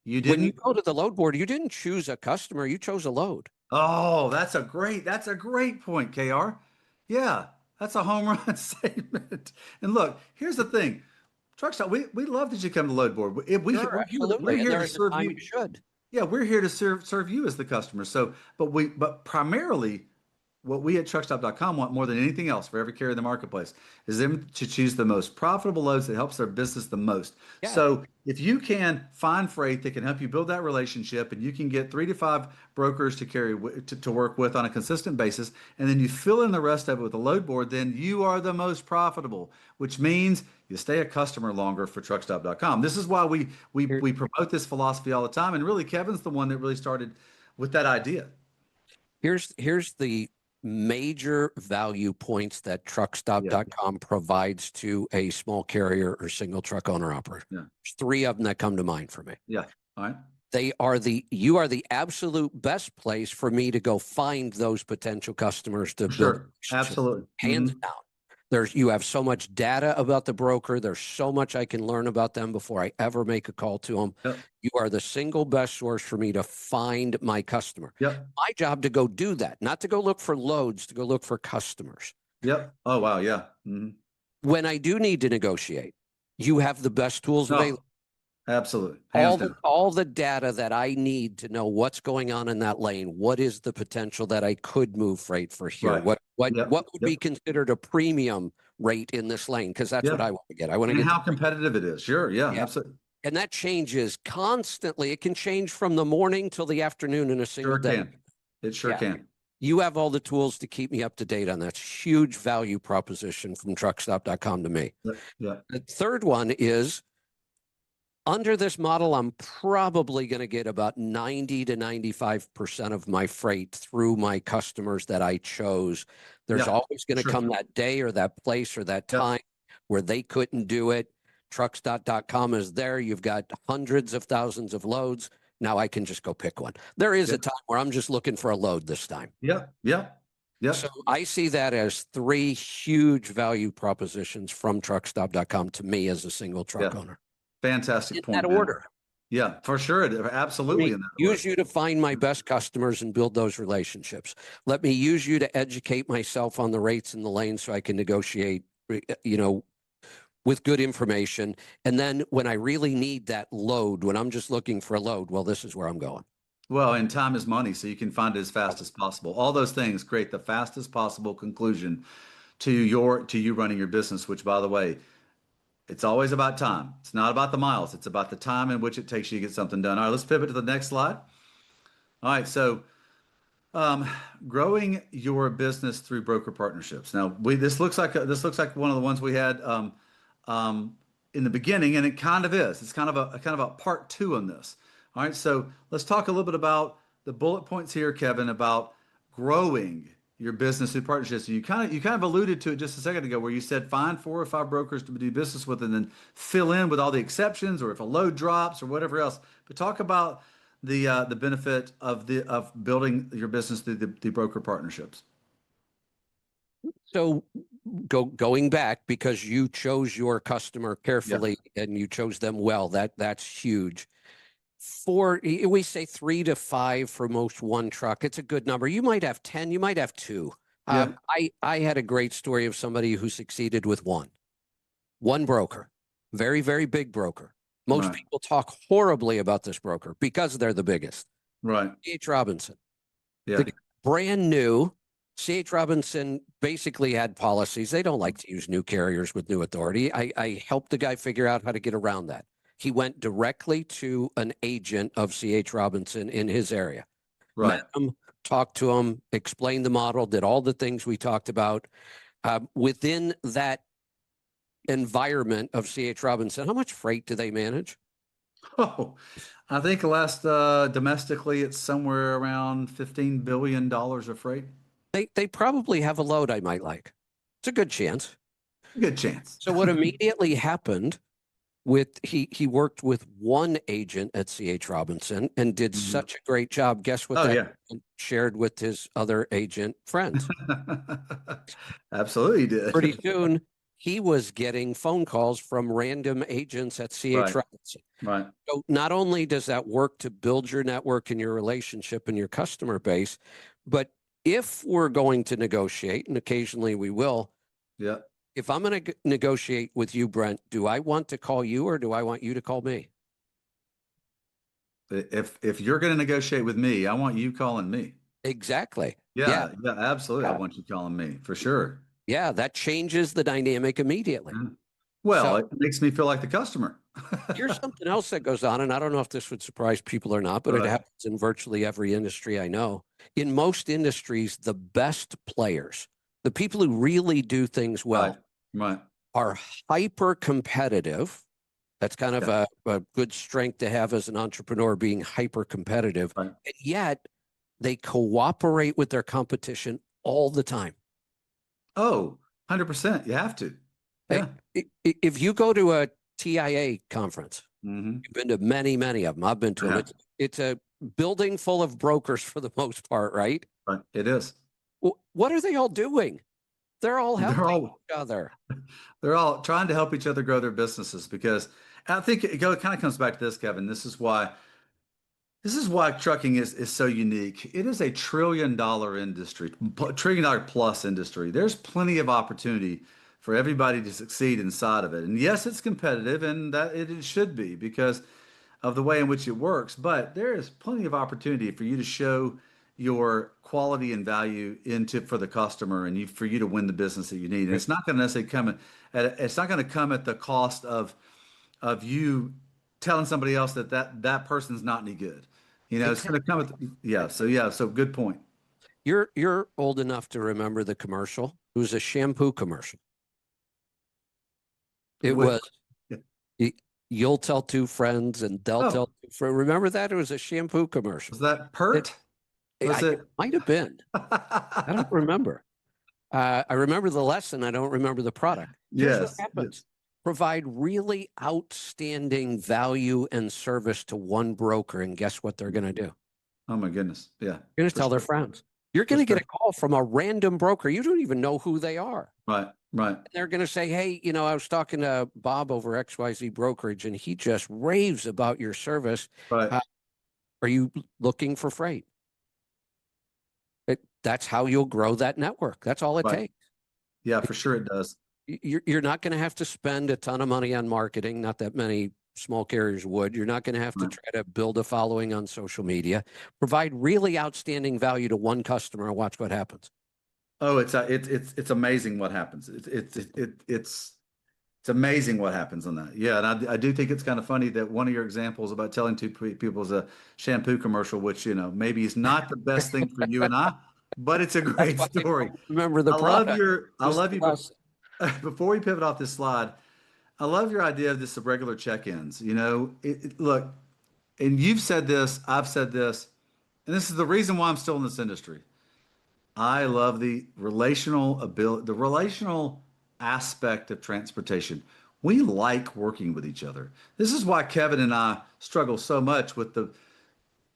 You when you didn't. go to the load board, you didn't choose a customer, you chose a load. Oh, that's a great point, KR. Yeah, that's a home run statement. And look, here's the thing. Truck stop, we love that you come to load board. Sure, We're absolutely. And here there to is a serve time you. you should. Yeah, we're here to serve you as the customer. So, but primarily what we at truckstop.com want more than anything else for every carrier in the marketplace is them to choose the most profitable loads that helps their business the most. Yeah. So if you can find freight that can help you build that relationship, and you can get 3 to 5 brokers to to work with on a consistent basis, and then you fill in the rest of it with a load board, then you are the most profitable, which means you stay a customer longer for truckstop.com. This is why Here, we promote this philosophy all the time. And really, Kevin's the one that really started with that idea. here's the major value points that Yeah, truckstop.com provides to a small carrier or single truck owner operator. yeah, There's three of them that come to mind for me. yeah. All right. You are the absolute best place for me to go find those potential customers to For build a sure. relationship. Absolutely. Hands down. You have so much data about the broker. There's so much I can learn about them before I ever make a call to them. Yep. You are the single best source for me to find my customer. Yep. My job to go do that, not to go look for loads, to go look for customers. Yep. Oh, wow. Yeah. When I do need to negotiate, you have the best tools No, available. absolutely. Hands down. All the data that I need to know what's going on in that lane. What is the potential that I could move freight for here? Right. Yep. What would Yep. be considered a premium rate in this lane? Because that's what Yep. I want to get. I want to And get how competitive it is. Sure. Yeah. yeah. Absolutely. And that changes constantly. It can change from the morning till the afternoon in a single Sure day. can. It sure Yeah. can. You have all the tools to keep me up to date on that. Huge value proposition from truckstop.com to me. Yeah. Yeah. The third one is under this model, I'm probably going to get about 90 to 95% of my freight through my customers that I chose. There's Yeah. always going to Sure. come that day or that place or that Yep. time where they couldn't do it. Truckstop.com is there. You've got hundreds of thousands of loads. Now I can just go pick one. There is a Yep. time where I'm just looking for a load this time. Yep. Yep. Yep. So I see that as three huge value propositions from truckstop.com to me as a single truck Yeah. owner. Fantastic In point, that man. order. Yeah, for sure. Let Absolutely me in that use order. you to find my best customers and build those relationships. Let me use you to educate myself on the rates in the lane so I can negotiate, with good information. And then when I really need that load, when I'm just looking for a load, well, this is where I'm going. Well, and time is money, so you can find it as fast as possible. All those things create the fastest possible conclusion to you running your business, which by the way, it's always about time. It's not about the miles, it's about the time in which it takes you to get something done. All right, let's pivot to the next slide. All right, so um, growing your business through broker partnerships. Now, this looks like one of the ones we had um, in the beginning, and it kind of is. It's kind of a part two on this. All right, so let's talk a little bit about the bullet points here, Kevin, about growing your business through partnerships. You kind of alluded to it just a second ago, where you said find 4 or 5 brokers to do business with, and then fill in with all the exceptions, or if a load drops, or whatever else. But talk about the benefit of building your business through the broker partnerships. So going back, because you chose your customer Yeah. carefully and you chose them well, that's huge. We say 3 to 5 for most one truck. It's a good number. You might have 10, you might have 2. Yeah. I had a great story of somebody who succeeded with one broker, very, very big broker. Most Right. people talk horribly about this broker because they're the biggest. Right. C.H. Robinson, Yeah. brand new. C.H. Robinson basically had policies. They don't like to use new carriers with new authority. I helped the guy figure out how to get around that. He went directly to an agent of C.H. Robinson in his area. Right. Met him, talked to him, explained the model, did all the things we talked about. Within that environment of C.H. Robinson, how much freight do they manage? Oh, I think last domestically, it's somewhere around $15 billion of freight. They probably have a load I might like. It's a good chance. Good chance. So what immediately happened with he worked with one agent at C.H. Robinson and did Mhm. such a great job. Guess what Oh, that yeah. agent shared with his other agent friends? Absolutely did. Pretty soon he was getting phone calls from random agents at C.H. Right. Robinson. Right. So not only does that work to build your network and your relationship and your customer base, but if we're going to negotiate, and occasionally we will, Yeah. if I'm going to negotiate with you, Brent, do I want to call you or do I want you to call me? If you're going to negotiate with me, I want you calling me. Exactly. Yeah. Yeah. Absolutely. I want you calling me for sure. Yeah, that changes the dynamic immediately. Mhm. Well, So it makes me feel like the customer. here's something else that goes on, and I don't know if this would surprise people or not, but it Right. happens in virtually every industry I know. In most industries, the best players, the people who really do things well, Right. Right. are hyper competitive. That's kind of Yeah. a good strength to have as an entrepreneur, being hyper competitive. Right. And yet they cooperate with their competition all the time. Oh, 100%. You have to. Hey, Yeah. if you go to a TIA conference, Hmm. you've been to many, many of them. I've been to them. Yeah. It's a building full of brokers for the most part, right? Right. It is. What are they all doing? They're all They're helping all each other. they're all trying to help each other grow their businesses because I think it kind of comes back to this, Kevin. This is why trucking is so unique. It is a $1 trillion industry, $1 trillion plus industry. There's plenty of opportunity for everybody to succeed inside of it. And yes, it's competitive, and that it should be because of the way in which it works. But there is plenty of opportunity for you to show your quality and value into for the customer, and for you to win the business that you need. And it's not going to necessarily it's not going to come at the cost of you telling somebody else that person's not any good. It's going to come at yeah. So good point. You're old enough to remember the commercial. It was a shampoo commercial. It With was y- you'll tell 2 friends and they'll oh, tell 2 friends. Remember that? It was a shampoo commercial. was that It, Pert? Was it it? might have been. I don't remember. I remember the lesson. I don't remember the product. Here's what Yes. happens. Yes. Provide really outstanding value and service to one broker, and guess what they're going to do? Oh my goodness. Yeah. They're going to For tell their sure. friends. You're For going to get sure. a call from a random broker. You don't even know who they are. Right. Right. And they're going to say, hey, I was talking to Bob over XYZ brokerage, and he just raves about your service. Right. Are you looking for freight? That's how you'll grow that network. That's all it Right. takes. Yeah, for sure it does. You're not going to have to spend a ton of money on marketing. Not that many small carriers would. You're not going to have to Right. try to build a following on social media. Provide really outstanding value to one customer and watch what happens. Oh, it's amazing what happens. It's amazing what happens on that. Yeah, and I do think it's kind of funny that one of your examples about telling people is a shampoo commercial, which maybe is not the best thing for you and I, but it's a That's great why they story. don't remember the product. I Just love the you. lesson. Before we pivot off this slide, I love your idea of this of regular check-ins. Look, and you've said this, I've said this, and this is the reason why I'm still in this industry. I love the relational ability, the relational aspect of transportation. We like working with each other. This is why Kevin and I struggle so much with the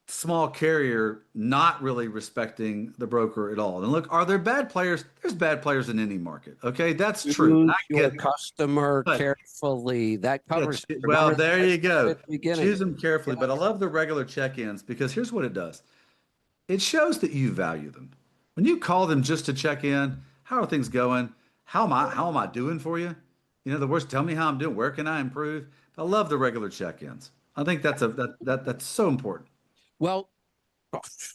small carrier not really respecting the broker at all. And look, are there bad players? There's bad players in any market. Okay, that's true. And I Choose your get that. customer But carefully. That yeah, covers it. well, Remember there that you go. at the beginning. Choose them carefully. Yeah. But I love the regular check-ins because here's what it does. It shows that you value them. When you call them just to check in, how are things going? How am I doing for you? The worst, tell me how I'm doing. Where can I improve? I love the regular check-ins. I think that's so important. Well,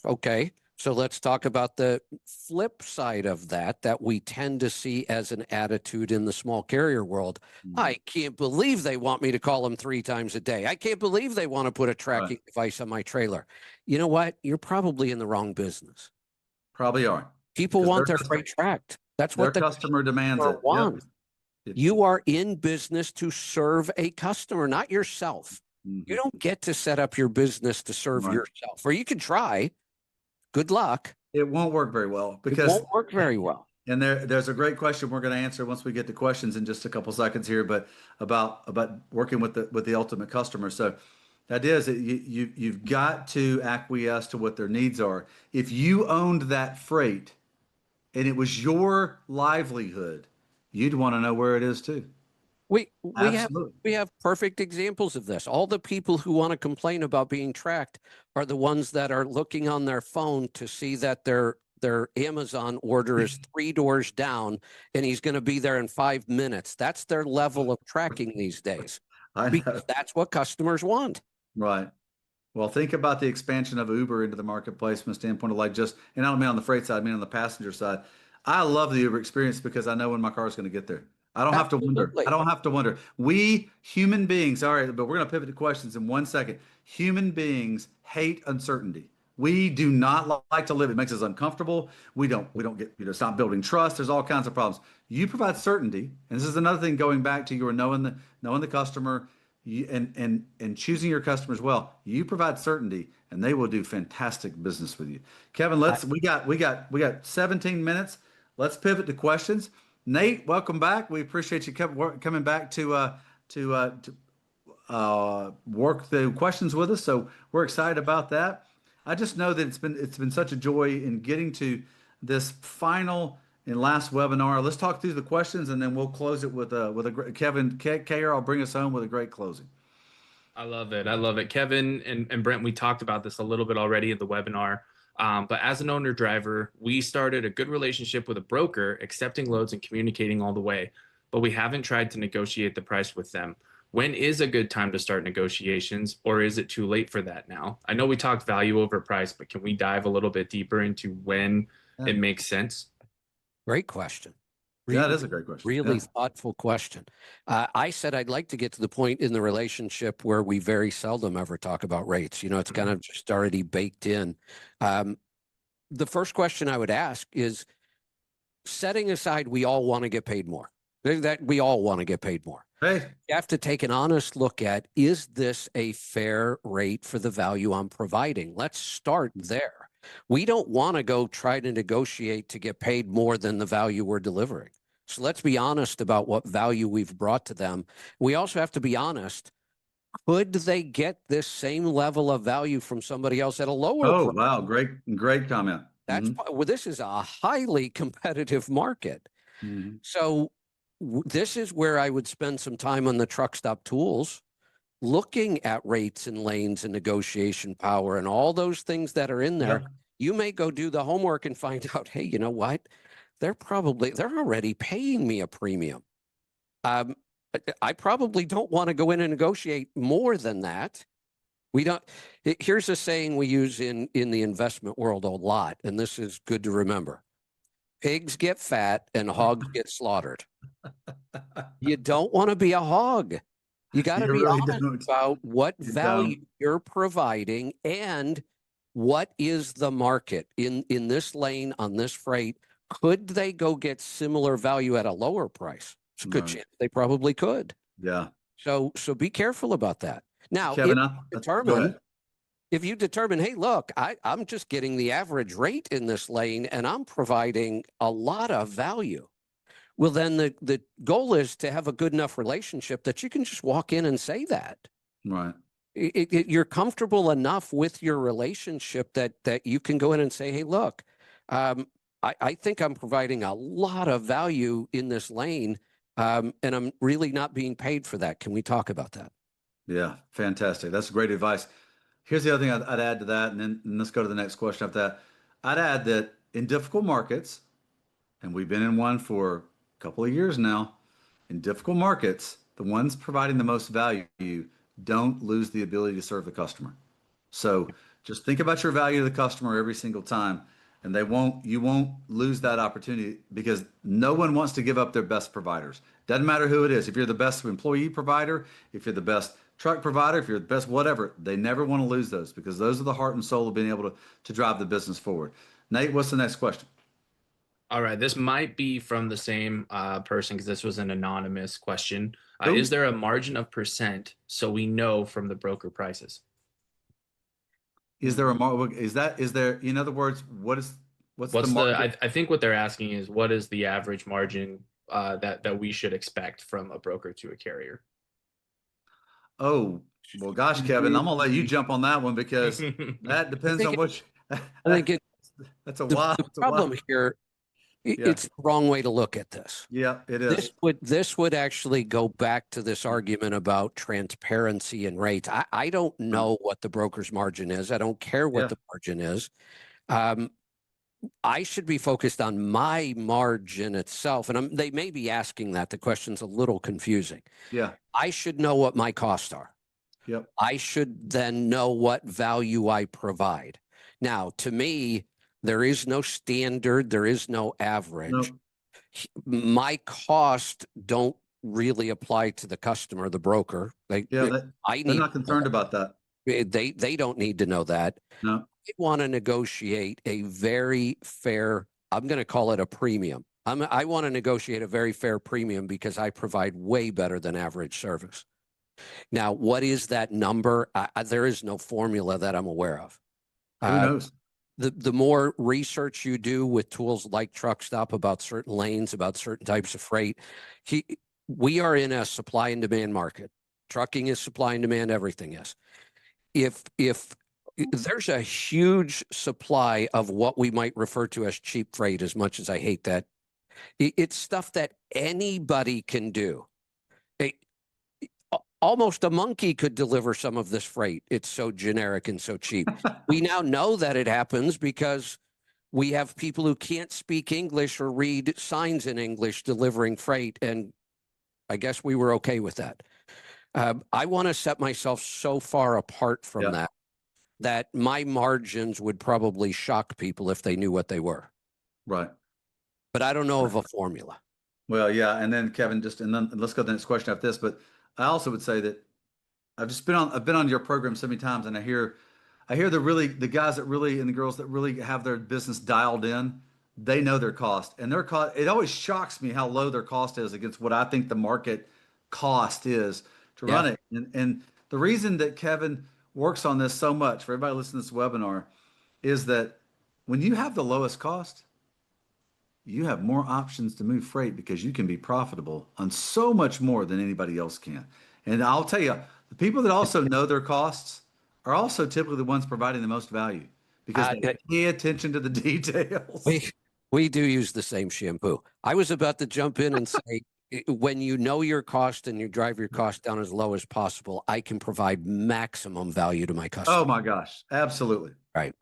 okay. So let's talk about the flip side of that we tend to see as an attitude in the small carrier world. I can't believe they want me to call them 3 times a day. I can't believe they want to put a Right. tracking device on my trailer. You know what? You're probably in the wrong business. Probably are. People Because want their freight tracked. That's their what the customer demands customer it. Yep. wants. You are in business to serve a customer, not yourself. You Mhm. don't get to set up your business to serve Right. yourself, or you can try. Good luck. It won't work very well It because won't work very well. and there's a great question we're going to answer once we get to questions in just a couple seconds here, but about working with the ultimate customer. So the idea is that you've got to acquiesce to what their needs are. If you owned that freight and it was your livelihood, you'd want to know where it is too. We Absolutely. have perfect examples of this. All the people who want to complain about being tracked are the ones that are looking on their phone to see that their Amazon order is 3 doors down and he's going to be there in 5 minutes. That's their level of tracking these days I because know. that's what customers want. Right. Well, think about the expansion of Uber into the marketplace from the standpoint of and I don't mean on the freight side, I mean on the passenger side. I love the Uber experience because I know when my car is going to get there. I don't have to wonder. Absolutely. I don't have to wonder. We human beings, all right, but we're going to pivot to questions in 1 second. Human beings hate uncertainty. We do not like to live. It makes us uncomfortable. We don't get, it's not building trust. There's all kinds of problems. You provide certainty. And this is another thing going back to your knowing the customer, and choosing your customers well. You provide certainty, and they will do fantastic business with you. Kevin, we got 17 minutes. Let's pivot to questions. Nate, welcome back. We appreciate you coming back to work the questions with us. So we're excited about that. I just know that it's been such a joy in getting to this final and last webinar. Let's talk through the questions and then we'll close it with a Kevin Kayer. I'll bring us home with a great closing. I love it. I love it. Kevin and Brent, we talked about this a little bit already in the webinar. But as an owner driver, we started a good relationship with a broker, accepting loads and communicating all the way. But we haven't tried to negotiate the price with them. When is a good time to start negotiations, or is it too late for that now? I know we talked value over price, but can we dive a little bit deeper into when Yeah. it makes sense? Great question. Yeah, that is a great question. Really Yeah. thoughtful question. I said I'd like to get to the point in the relationship where we very seldom ever talk about rates. It's kind of just already baked in. The first question I would ask is, setting aside we all want to get paid more, that we all want to get paid more. Hey, You have to take an honest look at, is this a fair rate for the value I'm providing? Let's start there. We don't want to go try to negotiate to get paid more than the value we're delivering. So let's be honest about what value we've brought to them. We also have to be honest. Could they get this same level of value from somebody else at a lower oh price? wow, great comment. Well, this is a highly competitive market. Mhm. So this is where I would spend some time on the Truckstop tools, looking at rates and lanes and negotiation power and all those things that are in there. Yeah. You may go do the homework and find out, hey, you know what? They're already paying me a premium. Um, I probably don't want to go in and negotiate more than that. We don't. Here's a saying we use in the investment world a lot, and this is good to remember: pigs get fat and hogs get slaughtered. You don't want to be a hog. You got to You be really honest don't. about what You value don't. you're providing and what is the market in this lane on this freight. Could they go get similar value at a lower price? It's a good Right. chance they probably could. Yeah. So be careful about that. Now, Kevin, go determine ahead. if you determine, hey, look, I'm just getting the average rate in this lane and I'm providing a lot of value. Well, then the goal is to have a good enough relationship that you can just walk in and say that. Right. You're comfortable enough with your relationship that you can go in and say, hey, look, I think I'm providing a lot of value in this lane, and I'm really not being paid for that. Can we talk about that? Yeah. Fantastic. That's great advice. Here's the other thing I'd add to that, and then let's go to the next question after that. I'd add that in difficult markets, and we've been in one for a couple of years now, in difficult markets, the ones providing the most value don't lose the ability to serve the customer. So just think about your value to the customer every single time, and you won't lose that opportunity because no one wants to give up their best providers. Doesn't matter who it is. If you're the best employee provider, if you're the best truck provider, if you're the best whatever, they never want to lose those because those are the heart and soul of being able to drive the business forward. Nate, what's the next question? All right, this might be from the same person because this was an anonymous question. Is Cool. there a margin of percent so we know from the broker prices? Is there a is there, in other words, what's the What's the? market? I think what they're asking is what is the average margin that we should expect from a broker to a carrier? Oh, well, gosh, Kevin, I'm gonna let you jump on that one because that I depends think on it, which. I think it, That's a the, wild. the It's a problem wild. here, Yeah, it's the wrong way to look at this. yeah, it This is. would actually go back to this argument about transparency and rates. I don't Right. know what the broker's margin is. I don't care what Yeah, the margin is. Um, I should be focused on my margin itself. And they may be asking that. The question's a little confusing. yeah, I should know what my costs are. yep. I should then know what value I provide. Now, to me, there is no standard, there is no average. No, My cost don't really apply to the customer, the broker. yeah, I they're need not to know concerned about that. that. They don't need to know that. No, I want to negotiate a very fair, I'm going to call it a premium. I want to negotiate a very fair premium because I provide way better than average service. Now, what is that number? There is no formula that I'm aware of. who Uh, knows? the more research you do with tools like Truckstop about certain lanes, about certain types of freight, we are in a supply and demand market. Trucking is supply and demand, everything is. If there's a huge supply of what we might refer to as cheap freight, as much as I hate that, it's stuff that anybody can do. Almost a monkey could deliver some of this freight. It's so generic and so cheap. We now know that it happens because we have people who can't speak English or read signs in English delivering freight. And I guess we were okay with that. I want to set myself so far apart from Yeah, that my margins would probably shock people if they knew what they were. right. But I don't know of a formula. Well, yeah, and then Kevin, and then let's go to the next question after this. But I also would say that I've been on your program so many times, and I hear the guys that really and the girls that really have their business dialed in. They know their cost, and their cost. It always shocks me how low their cost is against what I think the market cost is to Yeah. run it. And the reason that Kevin works on this so much for everybody listening to this webinar is that when you have the lowest cost, you have more options to move freight because you can be profitable on so much more than anybody else can. And I'll tell you, the people that also know their costs are also typically the ones providing the most value because Uh, they pay attention to the details. we, we do use the same shampoo. I was about to jump in and say, when you know your cost and you drive your cost down as low as possible, I can provide maximum value to my Oh customer. my gosh, absolutely. Right.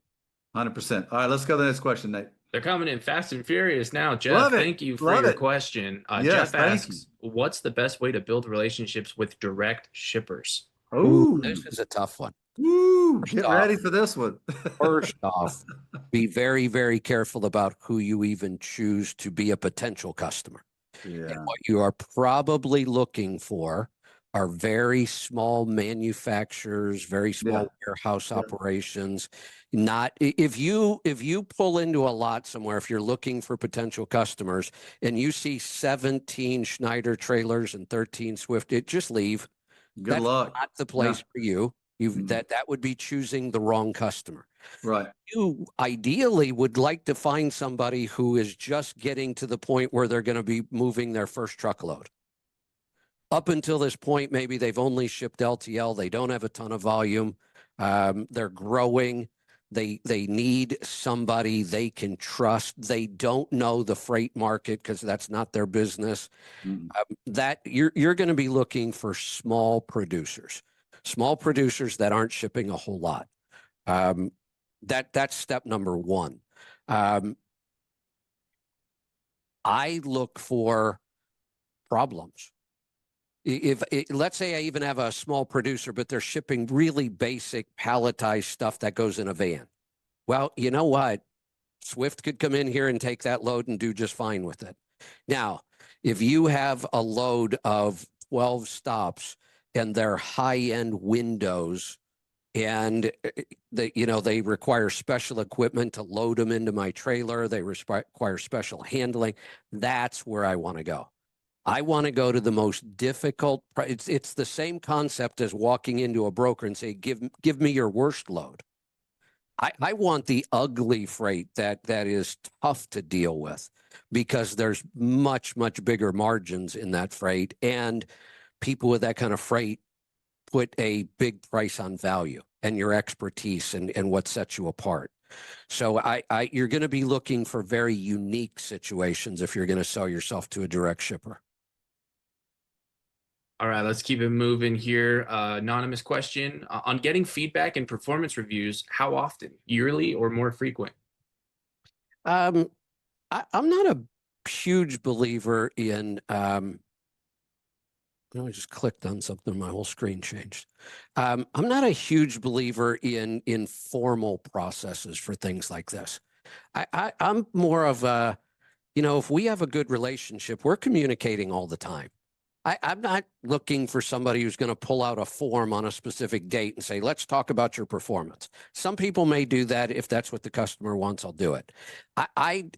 100%. All right, let's go to the next question, Nate. They're coming in fast and furious now. Jeff, Love it. thank you for Love your it. question. Yes, Jeff thank you. asks, what's the best way to build relationships with direct shippers? Ooh, Oh, this is a tough one. woo, First get off, ready for this one. First off, be very, very careful about who you even choose to be a potential customer. And Yeah, what you are probably looking for are very small manufacturers, very yeah, small warehouse yeah. operations. Not if you pull into a lot somewhere, if you're looking for potential customers and you see 17 Schneider trailers and 13 Swift, just leave. Good That's luck. not the Yeah. place for you. Mm, That would be choosing the wrong customer. right. You ideally would like to find somebody who is just getting to the point where they're going to be moving their first truckload. Up until this point, maybe they've only shipped LTL. They don't have a ton of volume. They're growing. They need somebody they can trust. They don't know the freight market because that's not their business. Mm, That you're going to be looking for small producers that aren't shipping a whole lot. Um, that's step number one. Um, I look for problems. If let's say I even have a small producer, but they're shipping really basic palletized stuff that goes in a van. Well, you know what? Swift could come in here and take that load and do just fine with it. Now, if you have a load of 12 stops and they're high-end windows and they require special equipment to load them into my trailer, they require special handling, that's where I want to go. I want to go to the most difficult. It's the same concept as walking into a broker and say, give me your worst load. I want the ugly freight that is tough to deal with because there's much, much bigger margins in that freight. And people with that kind of freight put a big price on value and your expertise and what sets you apart. So you're going to be looking for very unique situations if you're going to sell yourself to a direct shipper. All right, let's keep it moving here. Anonymous question on getting feedback and performance reviews. How often? Yearly or more frequent? I'm not a huge believer in. I just clicked on something. My whole screen changed. I'm not a huge believer in formal processes for things like this. I'm more of a, if we have a good relationship, we're communicating all the time. I'm not looking for somebody who's going to pull out a form on a specific date and say, let's talk about your performance. Some people may do that. If that's what the customer wants, I'll do it. I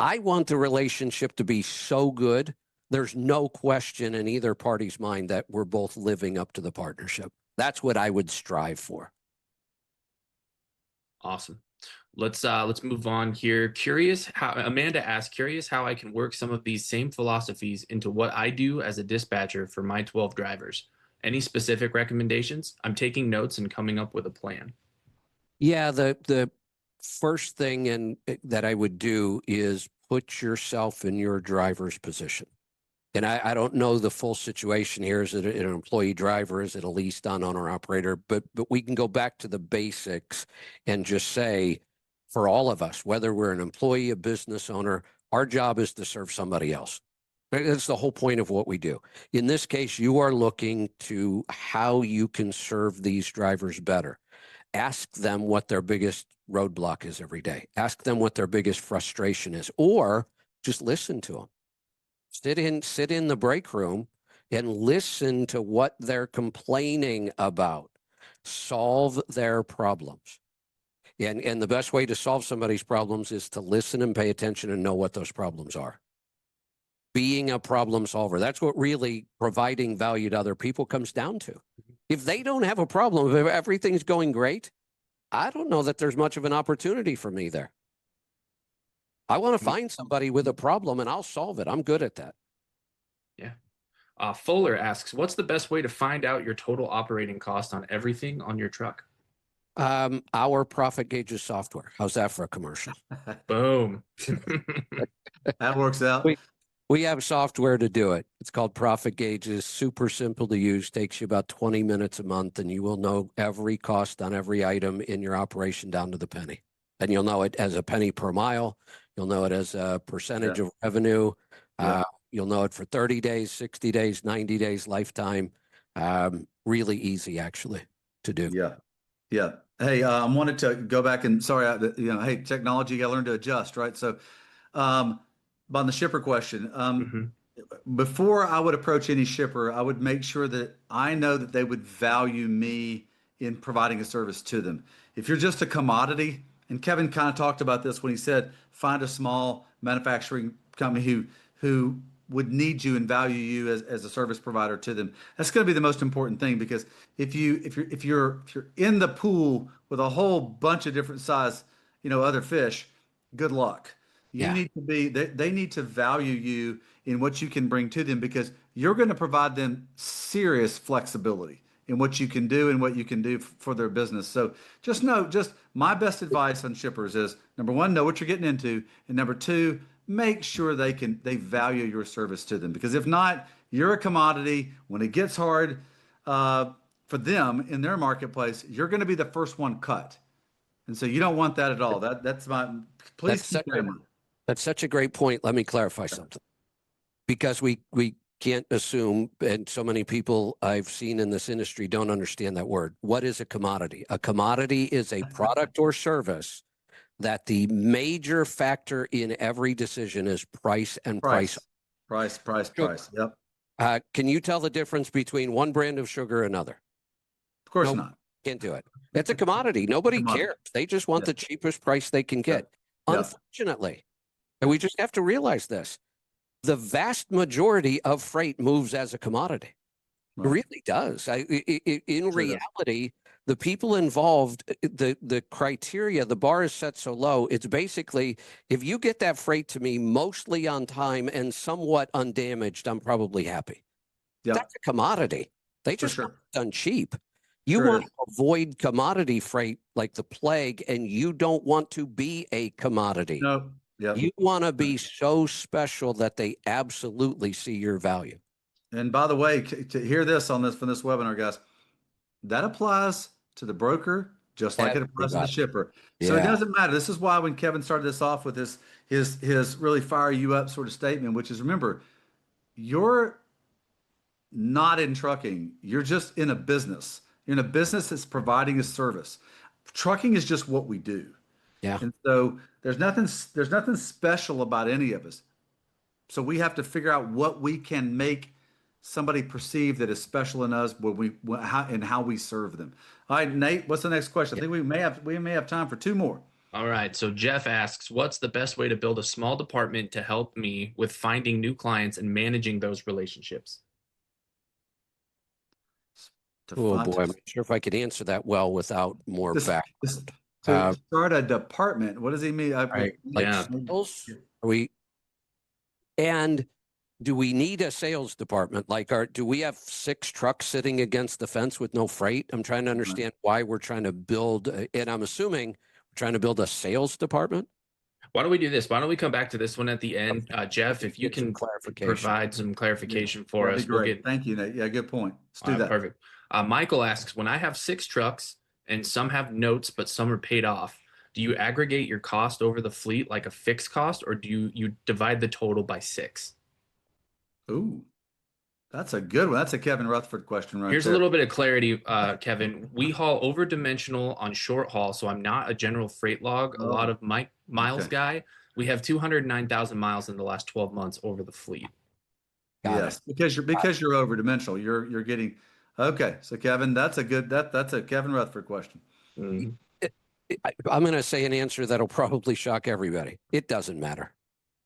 want the relationship to be so good. There's no question in either party's mind that we're both living up to the partnership. That's what I would strive for. Awesome. Let's move on here. Curious how Amanda asked, curious how I can work some of these same philosophies into what I do as a dispatcher for my 12 drivers. Any specific recommendations? I'm taking notes and coming up with a plan. Yeah, the first thing that I would do is put yourself in your driver's position. And I don't know the full situation here. Is it an employee driver? Is it a leased owner operator? But we can go back to the basics and just say, for all of us, whether we're an employee, a business owner, our job is to serve somebody else. That's the whole point of what we do. In this case, you are looking to how you can serve these drivers better. Ask them what their biggest roadblock is every day. Ask them what their biggest frustration is, or just listen to them. Sit in the break room and listen to what they're complaining about. Solve their problems. And the best way to solve somebody's problems is to listen and pay attention and know what those problems are. Being a problem solver. That's what really providing value to other people comes down to. If they don't have a problem, if everything's going great, I don't know that there's much of an opportunity for me there. I want to find somebody with a problem and I'll solve it. I'm good at that. Yeah. Fuller asks, what's the best way to find out your total operating cost on everything on your truck? Our profit gauges software. How's that for a commercial? Boom. That works out. We have software to do it. It's called Profit Gauges. Super simple to use. Takes you about 20 minutes a month, and you will know every cost on every item in your operation down to the penny. And you'll know it as a penny per mile. You'll know it as a percentage Yeah. of revenue. Yeah. You'll know it for 30 days, 60 days, 90 days, lifetime. Really easy, actually, to do. Yeah. Yeah. Hey, I wanted to go back and sorry, hey, technology, you got to learn to adjust, right? So, on the shipper question, Mhm. before I would approach any shipper, I would make sure that I know that they would value me in providing a service to them. If you're just a commodity, and Kevin kind of talked about this when he said, find a small manufacturing company who would need you and value you as a service provider to them. That's going to be the most important thing because if you're in the pool with a whole bunch of different size, other fish, good luck. You Yeah, need to be they need to value you in what you can bring to them because you're going to provide them serious flexibility in what you can do and what you can do for their business. So just my best advice on shippers is number one, know what you're getting into, and number two, make sure they value your service to them because if not, you're a commodity. When it gets hard for them in their marketplace, you're going to be the first one cut, and so you don't want that at all. That's my please that's keep such that a in mind. that's such a great point. Let me clarify something because we can't assume, and so many people I've seen in this industry don't understand that word. What is a commodity? A commodity is a product or service that the major factor in every decision is price and price. Price, price, price, Sugar. price. Yep. Can you tell the difference between one brand of sugar and another? Of course No, not. can't do it. It's a commodity. Nobody Come on. cares. They just want Yep. the cheapest price they can get. Yep. Yep. Unfortunately, and we just have to realize this, the vast majority of freight moves as a commodity. It Right. really does. In Sure does. reality, the people involved, the criteria, the bar is set so low. It's basically if you get that freight to me mostly on time and somewhat undamaged, I'm probably happy. Yep. That's a commodity. They For just want sure. it done cheap. You Sure it want is. to avoid commodity freight like the plague, and you don't want to be a commodity. No. Yep. You want to be so special that they absolutely see your value. And by the way, to hear this on this from this webinar, guys, that applies to the broker just like it applies to the Everybody. shipper. So it Yeah. doesn't matter. This is why when Kevin started this off with his really fire you up sort of statement, which is remember, you're not in trucking. You're just in a business. You're in a business that's providing a service. Trucking is just what we do. Yeah. And so there's nothing special about any of us. So we have to figure out what we can make somebody perceive that is special in us and how we serve them. All right, Nate, what's the next question? I think we may have time for two more. All right. So Jeff asks, what's the best way to build a small department to help me with finding new clients and managing those relationships? To Oh find boy, I'm not sure if I could answer that well without more this, back. this Uh, to start a department. What does he mean? right, like Yeah. sales. Are we and do we need a sales department? Like, do we have 6 trucks sitting against the fence with no freight? I'm trying to understand why we're trying to build, and I'm assuming we're trying to build a sales department. Why don't we do this? Why don't we come back to this one at the end? Jeff, if you Get some can clarification. provide some clarification for That'd us, be we'll great. get. Thank you, Nate. Yeah, good point. Let's do that. Perfect. Michael asks, when I have 6 trucks and some have notes, but some are paid off, do you aggregate your cost over the fleet like a fixed cost, or do you divide the total by 6? Ooh, that's a good one. That's a Kevin Rutherford question right Here's a there. little bit of clarity, Kevin. We haul over dimensional on short haul, so I'm not a general freight log. A lot Oh, of my miles okay. guy. We have 209,000 miles in the last 12 months over the fleet. Got Yes, it. because you're over dimensional. You're getting okay. So Kevin, that's a Kevin Rutherford question. Mhm. I'm going to say an answer that'll probably shock everybody. It doesn't matter.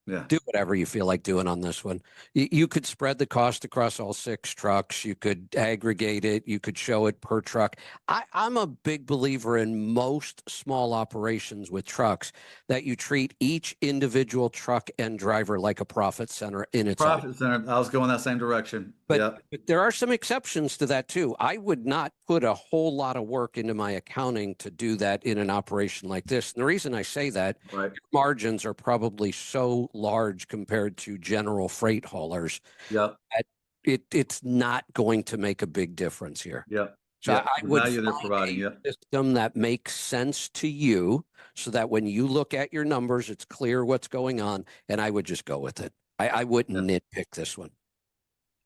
Yeah. Do whatever you feel like doing on this one. You could spread the cost across all 6 trucks. You could aggregate it. You could show it per truck. I'm a big believer in most small operations with trucks that you treat each individual truck and driver like a profit center in its own. Profit center. I was going that same direction. But, Yep. but there are some exceptions to that too. I would not put a whole lot of work into my accounting to do that in an operation like this. And the reason I say that, Right. margins are probably so large compared to general freight haulers Yep. that it's not going to make a big difference here. Yep. So Yeah, I the would value they're find providing. a Yeah. system that makes sense to you so that when you look at your numbers, it's clear what's going on, and I would just go with it. I wouldn't Yeah, nitpick this one.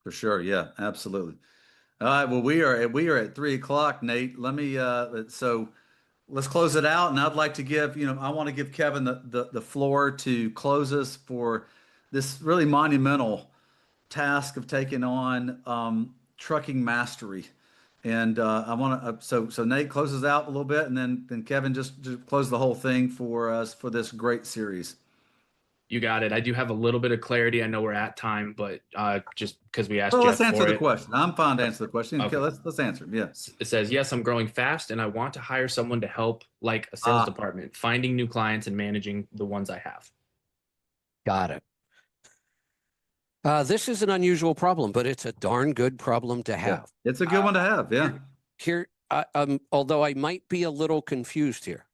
for sure. Yeah, we All right. Well, we are at 3 o'clock, Nate. So let's close it out. And I'd like to I want to give Kevin the floor to close us for this really monumental task of taking on trucking mastery. And I want to, so Nate closes out a little bit, and then Kevin just close the whole thing for us for this great series. You got it. I do have a little bit of clarity. I know we're at time, but just because we asked Well, let's Jeff answer for the it. question. I'm fine to answer the question. Okay, Okay. let's answer. Yeah. It says, yes, I'm growing fast and I want to hire someone to help, like a sales Ah, department, finding new clients and managing the ones I have. Got it. This is an unusual problem, but it's a darn good problem to yeah. have. It's a good one to have. Yeah. Although I might be a little confused here.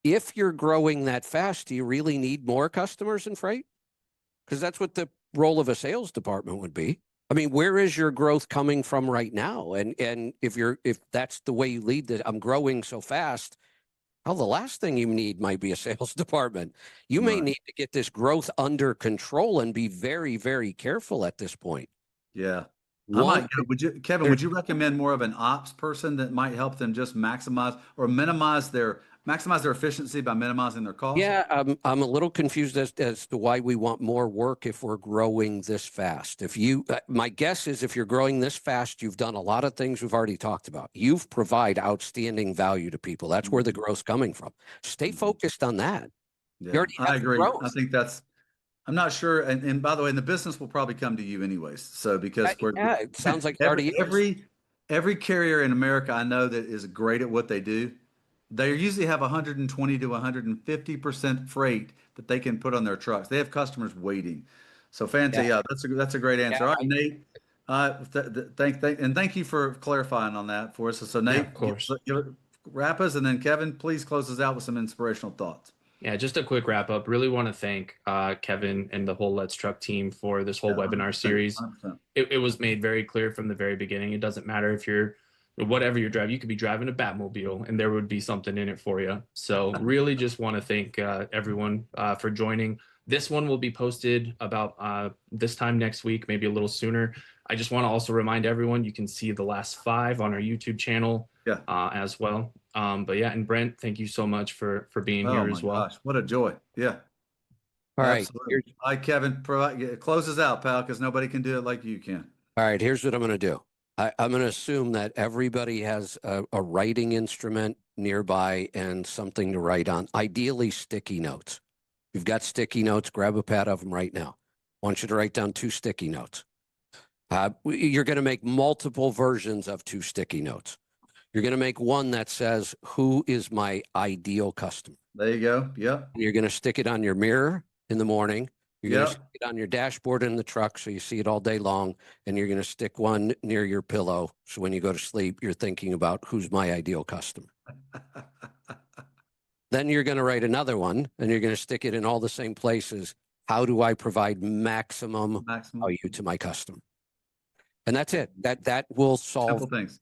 If you're growing that fast, do you really need more customers in freight? Because that's what the role of a sales department would be. I mean, where is your growth coming from right now? And if that's the way you lead that I'm growing so fast, well, the last thing you need might be a sales department. You may Right. need to get this growth under control and be very, very careful at this point. Yeah. I One, might go. Kevin, would you recommend more of an ops person that might help them just maximize their efficiency by minimizing their cost? yeah, I'm a little confused as to why we want more work if we're growing this fast. My guess is if you're growing this fast, you've done a lot of things we've already talked about. You've provide outstanding value to people. That's where the growth's coming from. Stay Mhm. focused on that. You Yeah, already I have the agree. I growth. think I'm not sure. And by the way, and the business will probably come to you anyways. So because Yeah, it sounds like it every already is. every every carrier in America I know that is great at what they do, they usually have 120 to 150% freight that they can put on their trucks. They have customers waiting. So Yeah, fantastic. Yeah, that's a great answer. yeah, All right, Nate. Thank you for clarifying on that for us. So Yeah, of Nate, course. wrap us, and then Kevin, please close us out with some inspirational thoughts. Yeah, just a quick wrap up. Really want to thank Kevin and the whole Let's Truck team for this whole Yeah, webinar 100%, series. 100%. It was made very clear from the very beginning. It doesn't matter if you're whatever you're driving, you could be driving a Batmobile and there would be something in it for you. So really just want to thank everyone for joining. This one will be posted about this time next week, maybe a little sooner. I just want to also remind everyone you can see the last 5 on our YouTube channel Yeah. as well. But yeah, and Brent, thank you so much for being Oh here my as well. gosh, what a joy. Yeah, All right. absolutely. All right, Kevin, close us out, pal, because nobody can do it like you can. All right, here's what I'm going to do. I'm going to assume that everybody has a writing instrument nearby and something to write on, ideally sticky notes. If you've got sticky notes, grab a pad of them right now. I want you to write down 2 sticky notes. You're going to make multiple versions of 2 sticky notes. You're going to make one that says, who is my ideal customer? There you go. Yep. You're going to stick it on your mirror in the morning. You're going to Yep. stick it on your dashboard in the truck so you see it all day long. And you're going to stick one near your pillow. So when you go to sleep, you're thinking about who's my ideal customer. Then you're going to write another one and you're going to stick it in all the same places. How do I provide maximum Maximum. value to my customer? And that's it. That will solve Simple things.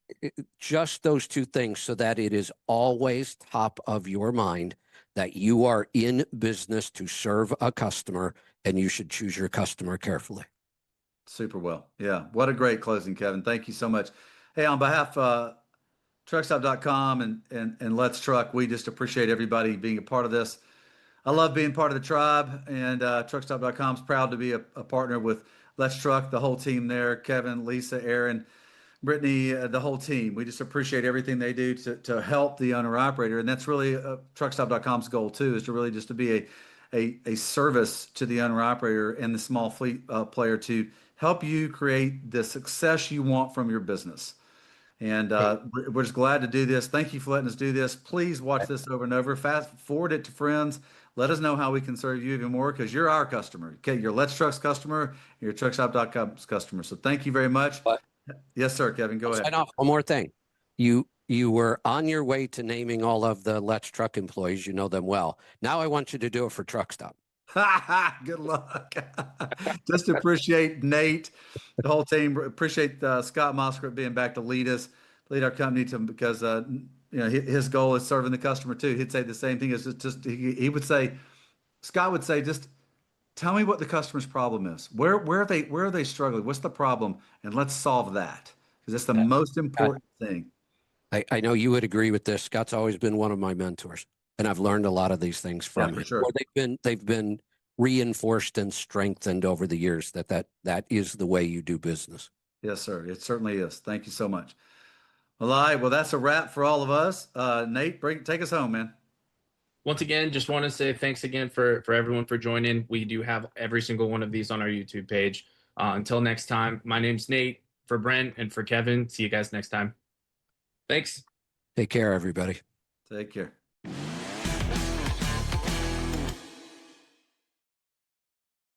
just those 2 things so that it is always top of your mind that you are in business to serve a customer and you should choose your customer carefully. Super well. Yeah. What a great closing, Kevin. Thank you so much. Hey, on behalf Truckstop.com and Let's Truck, we just appreciate everybody being a part of this. I love being part of the tribe, and Truckstop.com is proud to be a partner with Let's Truck, the whole team there, Kevin, Lisa, Aaron, Brittany, the whole team. We just appreciate everything they do to help the owner operator. And that's really Truckstop.com's goal too, is to really just to be a service to the owner operator and the small fleet player to help you create the success you want from your business. And we're just glad to do this. Thank you for letting us do this. Please watch this over and over. Fast forward it to friends. Let us know how we can serve you even more because you're our customer. Okay, you're Let's Truck's customer, you're Truckstop.com's customer. So thank you very much. But Yes, sir, Kevin. Go ahead. sign off. One more thing. You were on your way to naming all of the Let's Truck employees. You know them well. Now I want you to do it for Truckstop. Good luck. Just appreciate Nate, the whole team. Appreciate Scott Moskowitz being back to lead us. lead our company to because his goal is serving the customer too. He'd say the same thing as just he would say, Scott would say, just tell me what the customer's problem is. Where are they struggling? What's the problem? And let's solve that because that's the most important thing. I know you would agree with this. Scott's always been one of my mentors, and I've learned a lot of these things from For him. sure. Or they've been reinforced and strengthened over the years that is the way you do business. Yes, sir. It certainly is. Thank you so much. All right. Well, that's a wrap for all of us. Nate, take us home, man. Once again, just want to say thanks again for everyone for joining. We do have every single one of these on our YouTube page. Until next time, my name's Nate, for Brent, and for Kevin. See you guys next time. Thanks. Take care, everybody. Take care.